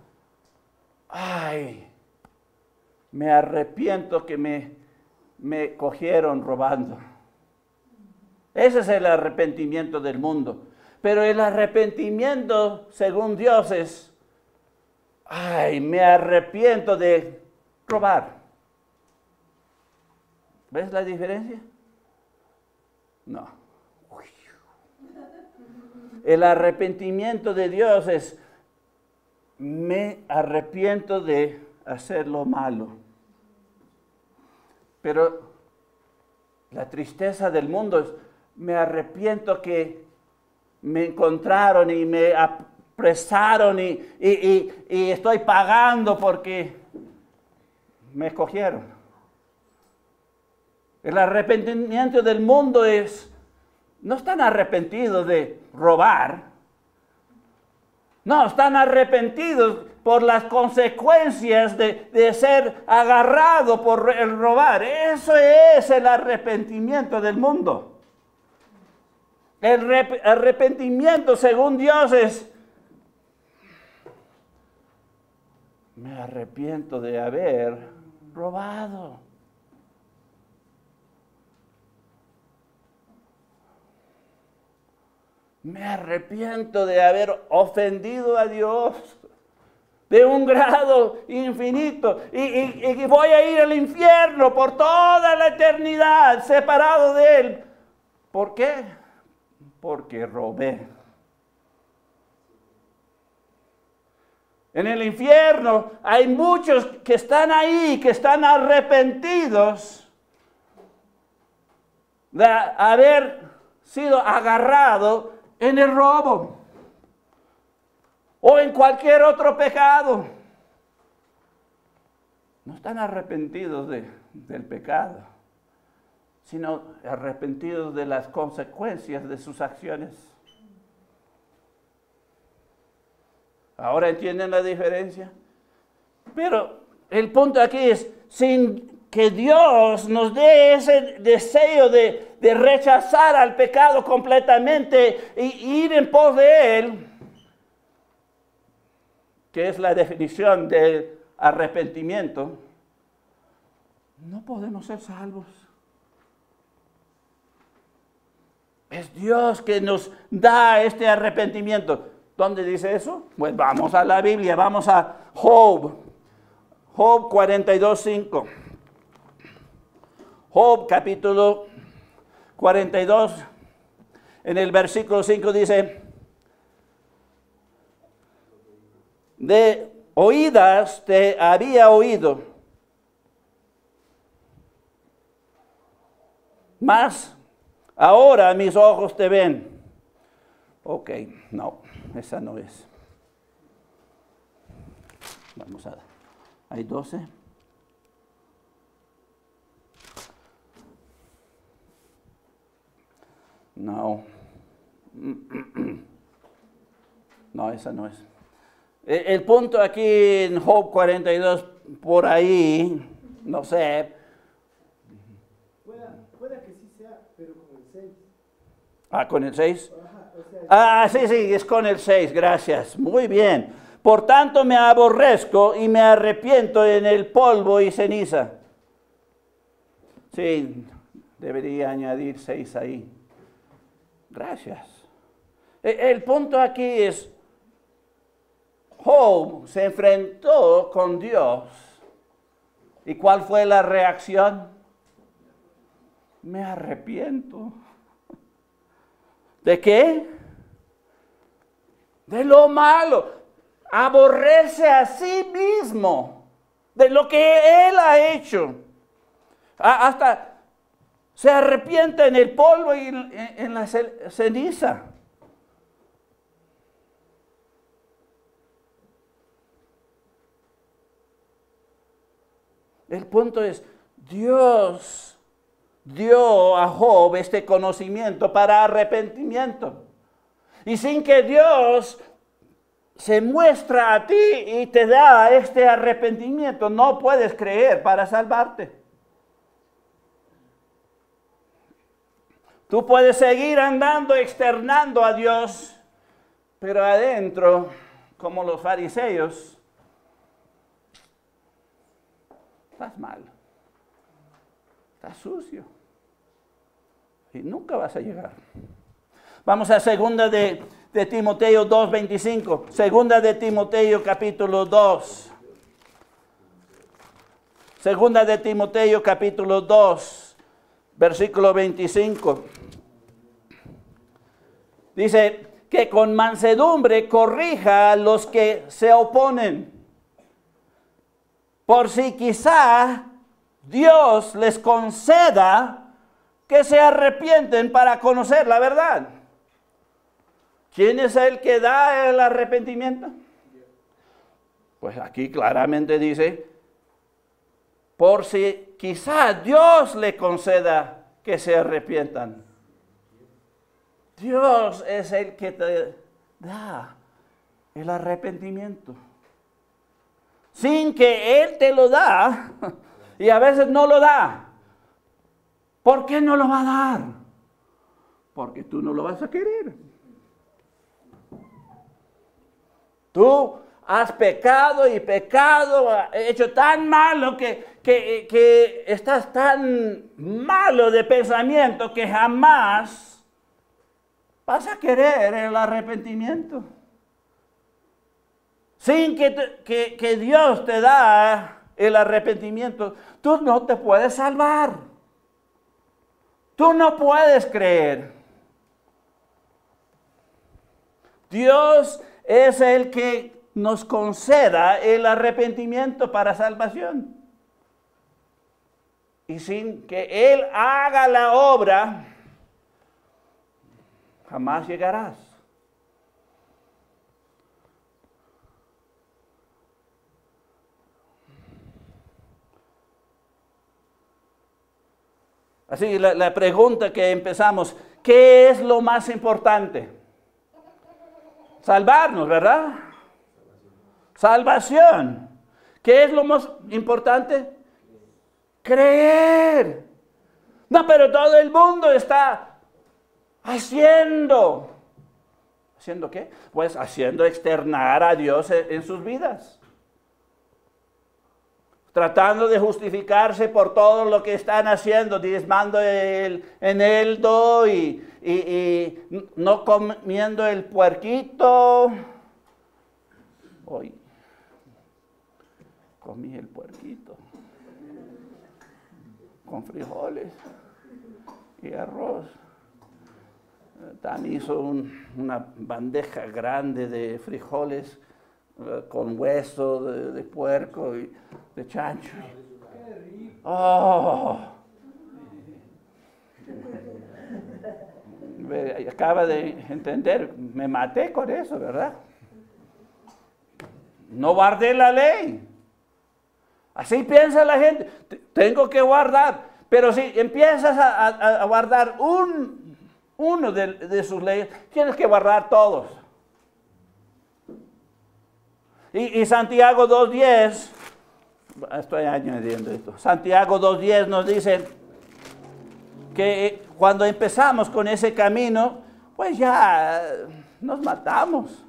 ay, me arrepiento que me cogieron robando. Ese es el arrepentimiento del mundo. Pero el arrepentimiento según Dios es: ay, me arrepiento de robar. ¿Ves la diferencia? No. El arrepentimiento de Dios es: me arrepiento de hacer lo malo. Pero la tristeza del mundo es: me arrepiento que me encontraron y me apresaron y estoy pagando porque me escogieron. El arrepentimiento del mundo es: no están arrepentidos de robar. No, están arrepentidos por las consecuencias de ser agarrado por el robar. Eso es el arrepentimiento del mundo. El arrepentimiento según Dios es: me arrepiento de haber robado. Me arrepiento de haber ofendido a Dios de un grado infinito y voy a ir al infierno por toda la eternidad separado de Él. ¿Por qué? Porque robé. En el infierno hay muchos que están ahí, que están arrepentidos de haber sido agarrado en el robo o en cualquier otro pecado. No están arrepentidos del pecado, sino arrepentidos de las consecuencias de sus acciones. ¿Ahora entienden la diferencia? Pero el punto aquí es: sin que Dios nos dé ese deseo de rechazar al pecado completamente e ir en pos de Él, que es la definición de arrepentimiento, no podemos ser salvos. Es Dios que nos da este arrepentimiento. ¿Dónde dice eso? Pues vamos a la Biblia, vamos a Job 42:5. Job capítulo 42, en el versículo 5 dice, de oídas te había oído, mas ahora mis ojos te ven. Ok, no, esa no es. Vamos a ver. Hay 12. No. No, esa no es. El punto aquí en Job 42, por ahí, no sé. Pueda que sí sea, pero con el 6. Ah, ¿con el 6? Ajá, o sea, Ah, sí, es con el 6, gracias. Muy bien. Por tanto me aborrezco y me arrepiento en el polvo y ceniza. Sí, debería añadir 6 ahí. Gracias. El punto aquí es, Job se enfrentó con Dios. ¿Y cuál fue la reacción? Me arrepiento. ¿De qué? De lo malo. Aborrece a sí mismo. De lo que él ha hecho. Hasta se arrepiente en el polvo y en la ceniza. El punto es, Dios dio a Job este conocimiento para arrepentimiento. Y sin que Dios se muestra a ti y te da este arrepentimiento, no puedes creer para salvarte. Tú puedes seguir andando, externando a Dios, pero adentro, como los fariseos, estás mal, estás sucio y nunca vas a llegar. Vamos a segunda de Timoteo 2:25, segunda de Timoteo capítulo 2. Segunda de Timoteo capítulo 2, versículo 25. Dice que con mansedumbre corrija a los que se oponen, por si quizá Dios les conceda que se arrepienten para conocer la verdad. ¿Quién es el que da el arrepentimiento? Pues aquí claramente dice, por si quizá Dios le conceda que se arrepientan. Dios es el que te da el arrepentimiento. Sin que Él te lo da, y a veces no lo da. ¿Por qué no lo va a dar? Porque tú no lo vas a querer. Tú has pecado y pecado, hecho tan malo que estás tan malo de pensamiento que jamás vas a querer el arrepentimiento. Sin que Dios te da el arrepentimiento, tú no te puedes salvar. Tú no puedes creer. Dios es el que nos conceda el arrepentimiento para salvación. Y sin que Él haga la obra, jamás llegarás. Así, la pregunta que empezamos, ¿qué es lo más importante? Salvarnos, ¿verdad? Salvación. ¿Qué es lo más importante? Creer. No, pero todo el mundo está haciendo. ¿Haciendo qué? Pues haciendo externar a Dios en sus vidas. Tratando de justificarse por todo lo que están haciendo, diezmando el eneldo y no comiendo el puerquito. Hoy comí el puerquito. con frijoles y arroz. También hizo una bandeja grande de frijoles con hueso de puerco y de chancho. ¡Oh! Acaba de entender, me maté con eso, ¿verdad? No guardé la ley. Así piensa la gente, tengo que guardar. Pero si empiezas a guardar uno de sus leyes, tienes que guardar todos. Y Santiago 2.10, estoy añadiendo esto, Santiago 2.10 nos dice que cuando empezamos con ese camino, pues ya nos matamos.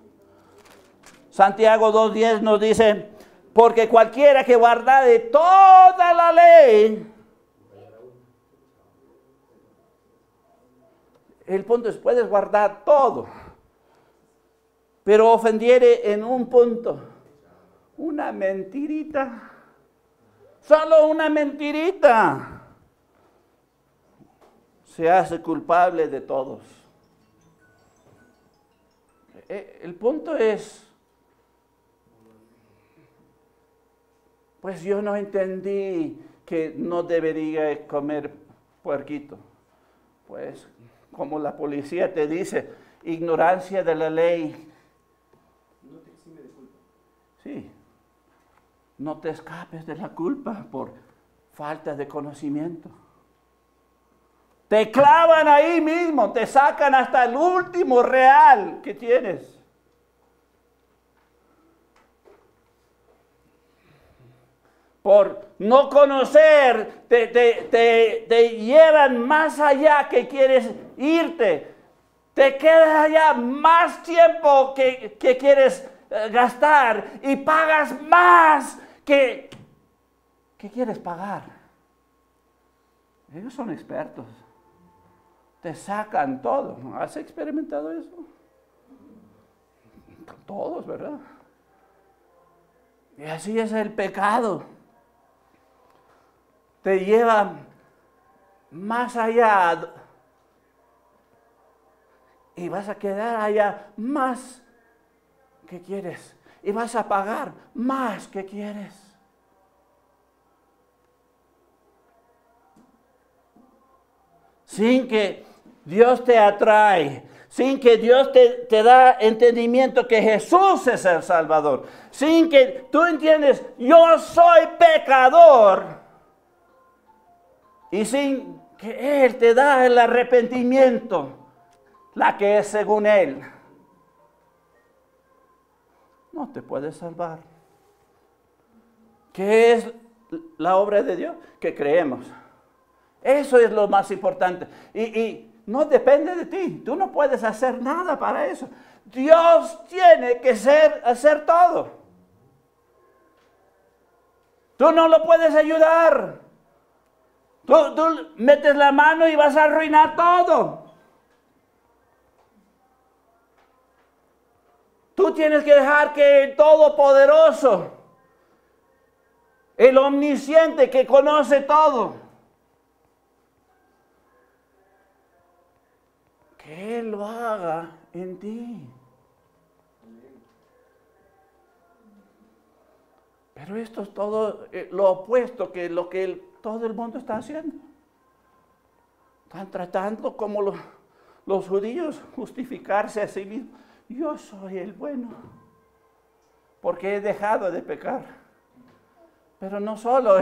Santiago 2.10 nos dice, porque cualquiera que guardare toda la ley, el punto es, puedes guardar todo, pero ofendiere en un punto, una mentirita, solo una mentirita, se hace culpable de todos. El punto es, pues yo no entendí que no debería comer puerquito. Pues como la policía te dice, ignorancia de la ley. No te exime de culpa. Sí, no te escapes de la culpa por falta de conocimiento. Te clavan ahí mismo, te sacan hasta el último real que tienes. Por no conocer, te llevan más allá que quieres irte. Te quedas allá más tiempo que quieres gastar y pagas más que quieres pagar. Ellos son expertos. Te sacan todo. ¿Has experimentado eso? Todos, ¿verdad? Y así es el pecado. Te lleva más allá y vas a quedar allá más que quieres y vas a pagar más que quieres. Sin que Dios te atrae, sin que Dios te da entendimiento que Jesús es el Salvador, sin que tú entiendes, yo soy pecador, y sin que Él te da el arrepentimiento, la que es según Él, no te puedes salvar. ¿Qué es la obra de Dios? Que creemos. Eso es lo más importante. Y no depende de ti. Tú no puedes hacer nada para eso. Dios tiene que hacer todo. Tú no lo puedes ayudar. Tú metes la mano y vas a arruinar todo. Tú tienes que dejar que el Todopoderoso, el Omnisciente que conoce todo, que Él lo haga en ti. Pero esto es todo lo opuesto que lo que todo el mundo está haciendo. Están tratando como los judíos justificarse a sí mismos. Yo soy el bueno, porque he dejado de pecar. Pero no solo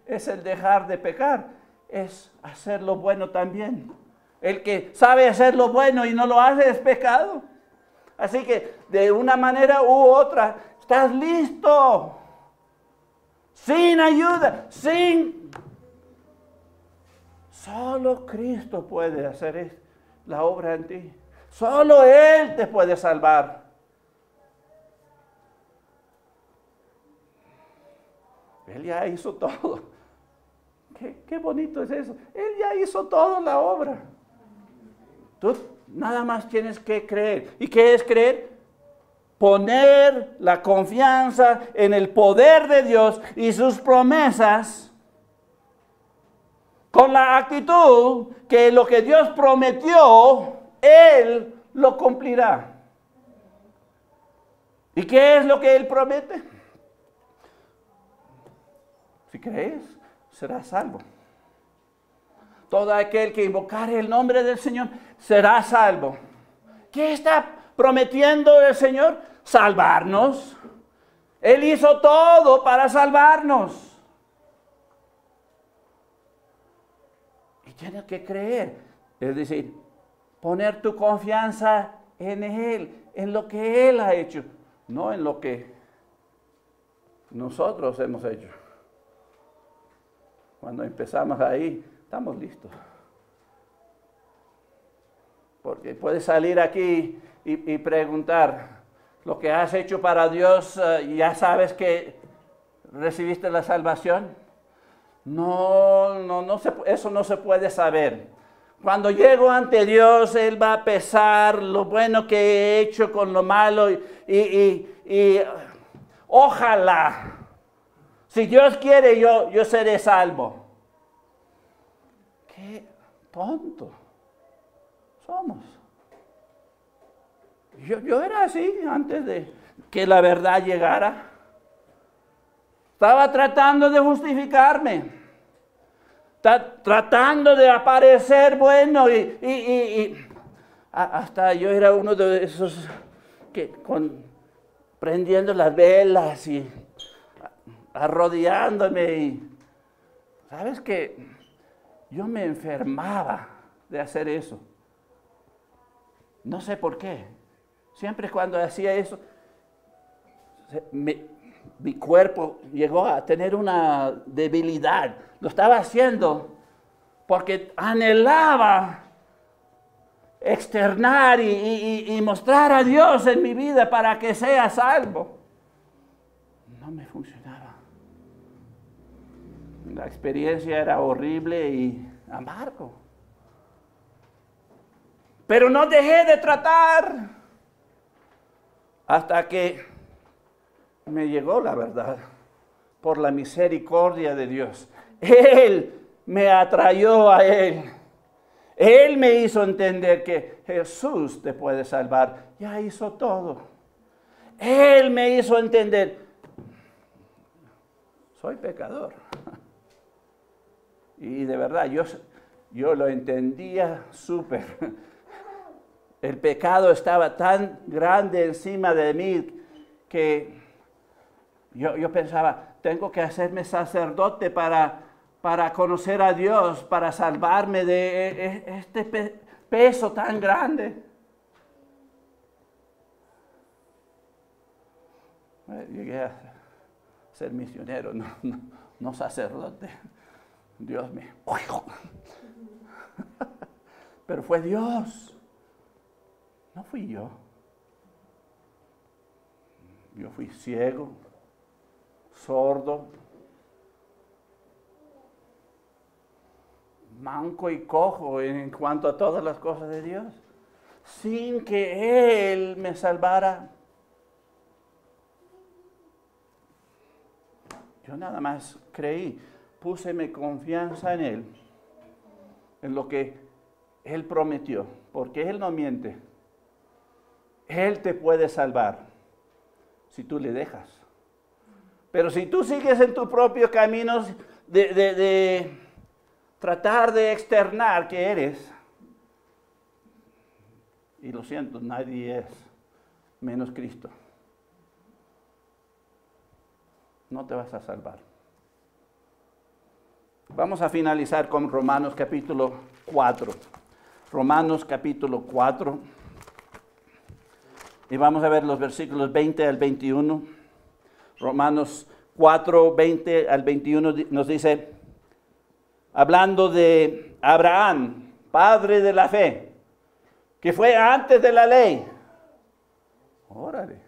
es el dejar de pecar, es hacer lo bueno también. El que sabe hacer lo bueno y no lo hace es pecado. Así que de una manera u otra, estás listo. Sin ayuda, Solo Cristo puede hacer la obra en ti. Solo Él te puede salvar. Él ya hizo todo. Qué bonito es eso. Él ya hizo toda la obra. Tú nada más tienes que creer. ¿Y qué es creer? Poner la confianza en el poder de Dios y sus promesas con la actitud que lo que Dios prometió, Él lo cumplirá. ¿Y qué es lo que Él promete? Si crees, serás salvo. Todo aquel que invocare el nombre del Señor será salvo. ¿Qué está prometiendo el Señor? Salvarnos. Él hizo todo para salvarnos. Y tienes que creer. Es decir, poner tu confianza en Él, en lo que Él ha hecho, no en lo que nosotros hemos hecho. Cuando empezamos ahí, estamos listos. Porque puedes salir aquí y preguntar lo que has hecho para Dios, ya sabes que recibiste la salvación. Eso no se puede saber. Cuando llego ante Dios, Él va a pesar lo bueno que he hecho con lo malo y ojalá, si Dios quiere, yo seré salvo. Qué tonto somos. Yo era así antes de que la verdad llegara. Estaba tratando de justificarme. Tratando de aparecer bueno y hasta yo era uno de esos que prendiendo las velas y arrodillándome y sabes que yo me enfermaba de hacer eso. No sé por qué. Siempre cuando hacía eso, mi cuerpo llegó a tener una debilidad. Lo estaba haciendo porque anhelaba externar y mostrar a Dios en mi vida para que sea salvo. No me funcionaba. La experiencia era horrible y amargo. Pero no dejé de tratar hasta que me llegó la verdad por la misericordia de Dios. Él me atrayó a Él. Él me hizo entender que Jesús te puede salvar. Ya hizo todo. Él me hizo entender, soy pecador. Y de verdad, yo lo entendía súper. El pecado estaba tan grande encima de mí que yo pensaba, tengo que hacerme sacerdote para conocer a Dios, para salvarme de este peso tan grande. Llegué a ser misionero, no sacerdote. Dios me... Pero fue Dios. No fui yo. Yo fui ciego, sordo, manco y cojo en cuanto a todas las cosas de Dios, sin que Él me salvara. Yo nada más creí, puse mi confianza en Él, en lo que Él prometió, porque Él no miente. Él te puede salvar si tú le dejas. Pero si tú sigues en tu propio camino de tratar de externar que eres, y lo siento, nadie es menos Cristo, no te vas a salvar. Vamos a finalizar con Romanos capítulo 4. Romanos capítulo 4. Y vamos a ver los versículos 20 al 21. Romanos 4, 20 al 21 nos dice, hablando de Abraham, padre de la fe, que fue antes de la ley. Órale,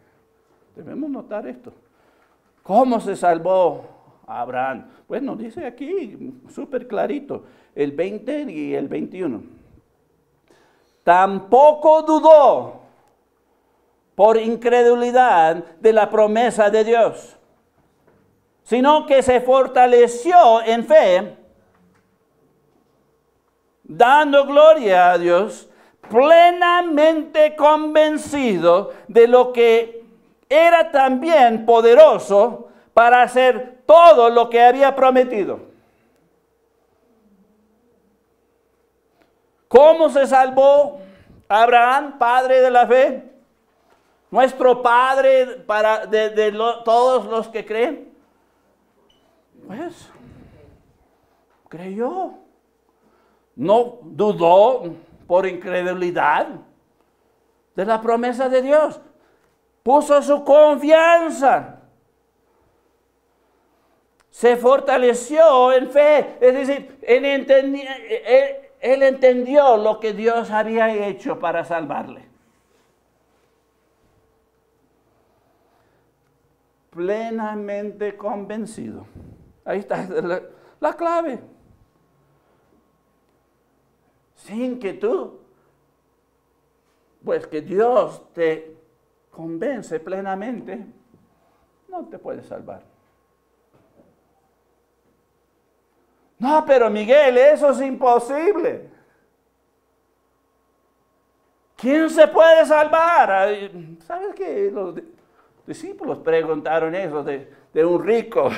debemos notar esto. ¿Cómo se salvó Abraham? Bueno, dice aquí súper clarito, el 20 y el 21. Tampoco dudó por incredulidad de la promesa de Dios, sino que se fortaleció en fe, dando gloria a Dios, plenamente convencido de lo que era también poderoso para hacer todo lo que había prometido. ¿Cómo se salvó Abraham, padre de la fe? Nuestro padre todos los que creen. Pues, creyó. No dudó por incredulidad de la promesa de Dios. Puso su confianza. Se fortaleció en fe. Es decir, él entendió lo que Dios había hecho para salvarle. Plenamente convencido. Ahí está la clave. Sin que tú, pues que Dios te convence plenamente, no te puedes salvar. No, pero Miguel, eso es imposible. ¿Quién se puede salvar? ¿Sabes qué? Los discípulos preguntaron eso de un rico.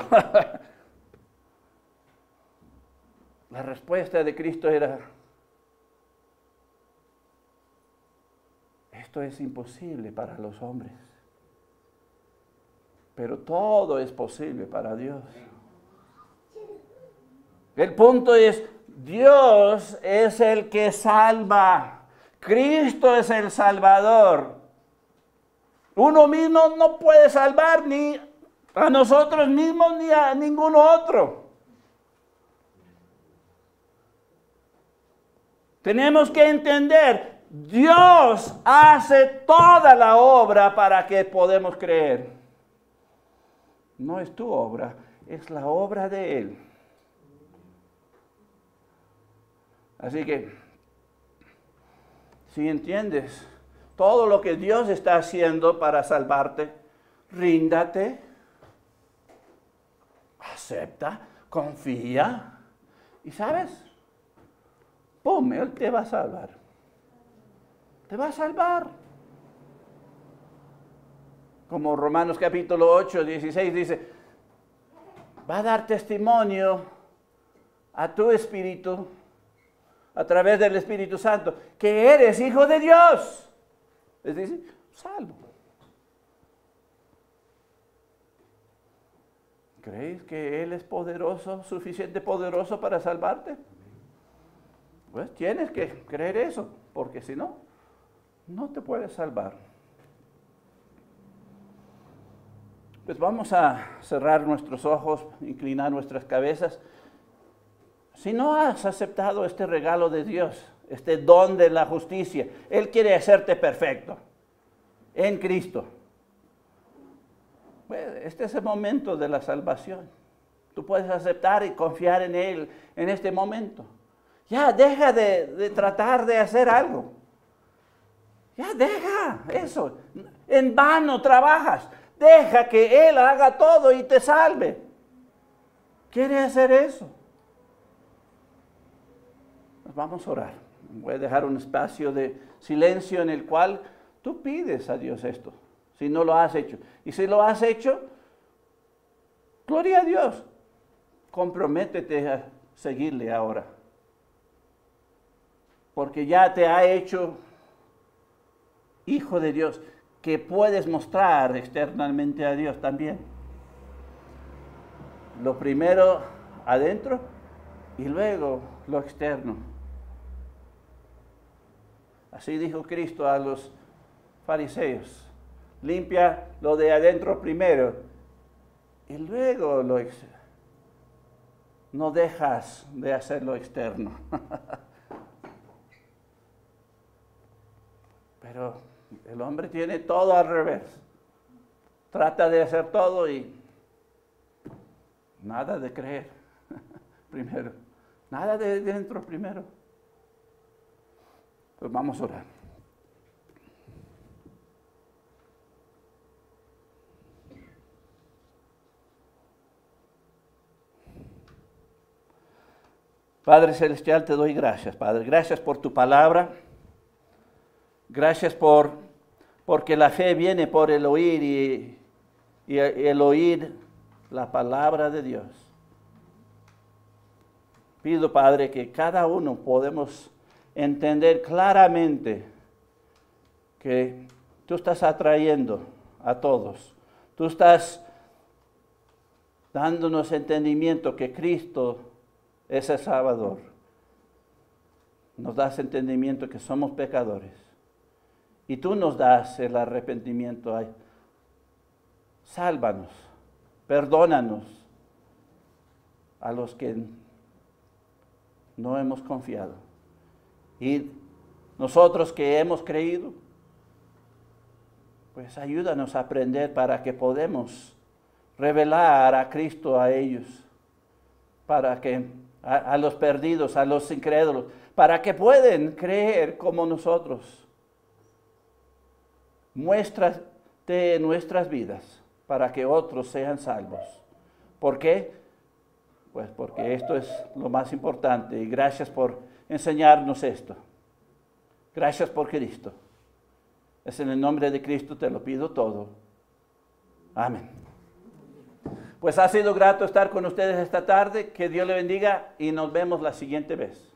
La respuesta de Cristo era: esto es imposible para los hombres, pero todo es posible para Dios. El punto es, Dios es el que salva. Cristo es el Salvador. Uno mismo no puede salvar ni a nosotros mismos ni a ningún otro. Tenemos que entender, Dios hace toda la obra para que podamos creer. No es tu obra, es la obra de Él. Así que, si entiendes todo lo que Dios está haciendo para salvarte, ríndate, acepta, confía, y ¿sabes? ¡Pum! Él te va a salvar. Te va a salvar. Como Romanos capítulo 8, 16 dice, va a dar testimonio a tu espíritu, a través del Espíritu Santo, que eres hijo de Dios. Es decir, salvo. ¿Crees que Él es poderoso, suficiente poderoso para salvarte? Pues tienes que creer eso, porque si no, no te puedes salvar. Pues vamos a cerrar nuestros ojos, inclinar nuestras cabezas. Si no has aceptado este regalo de Dios, este don de la justicia, Él quiere hacerte perfecto en Cristo. Pues este es el momento de la salvación. Tú puedes aceptar y confiar en Él en este momento. Ya deja de tratar de hacer algo. Ya deja eso. En vano trabajas. Deja que Él haga todo y te salve. ¿Quiere hacer eso? Vamos a orar. Voy a dejar un espacio de silencio en el cual tú pides a Dios esto, si no lo has hecho. Y si lo has hecho, gloria a Dios. Comprométete a seguirle ahora. Porque ya te ha hecho hijo de Dios, que puedes mostrar externamente a Dios también. Lo primero adentro y luego lo externo. Así dijo Cristo a los fariseos: limpia lo de adentro primero y luego lo externo. No dejas de hacer lo externo. Pero el hombre tiene todo al revés. Trata de hacer todo y nada de creer primero. Nada de dentro primero. Pues vamos a orar. Padre Celestial, te doy gracias, Padre. Gracias por tu palabra. Gracias porque la fe viene por el oír y el oír la palabra de Dios. Pido, Padre, que cada uno podemos entender claramente que tú estás atrayendo a todos. Tú estás dándonos entendimiento que Cristo es el Salvador. Nos das entendimiento que somos pecadores. Y tú nos das el arrepentimiento. Ay, sálvanos, perdónanos a los que no hemos confiado. Y nosotros que hemos creído, pues ayúdanos a aprender para que podamos revelar a Cristo a ellos, para que a los perdidos, a los incrédulos, para que puedan creer como nosotros. Muéstrate en nuestras vidas para que otros sean salvos. ¿Por qué? Pues porque esto es lo más importante y gracias por enseñarnos esto. Gracias por Cristo. Es en el nombre de Cristo te lo pido todo. Amén. Pues ha sido grato estar con ustedes esta tarde. Que Dios le bendiga y nos vemos la siguiente vez.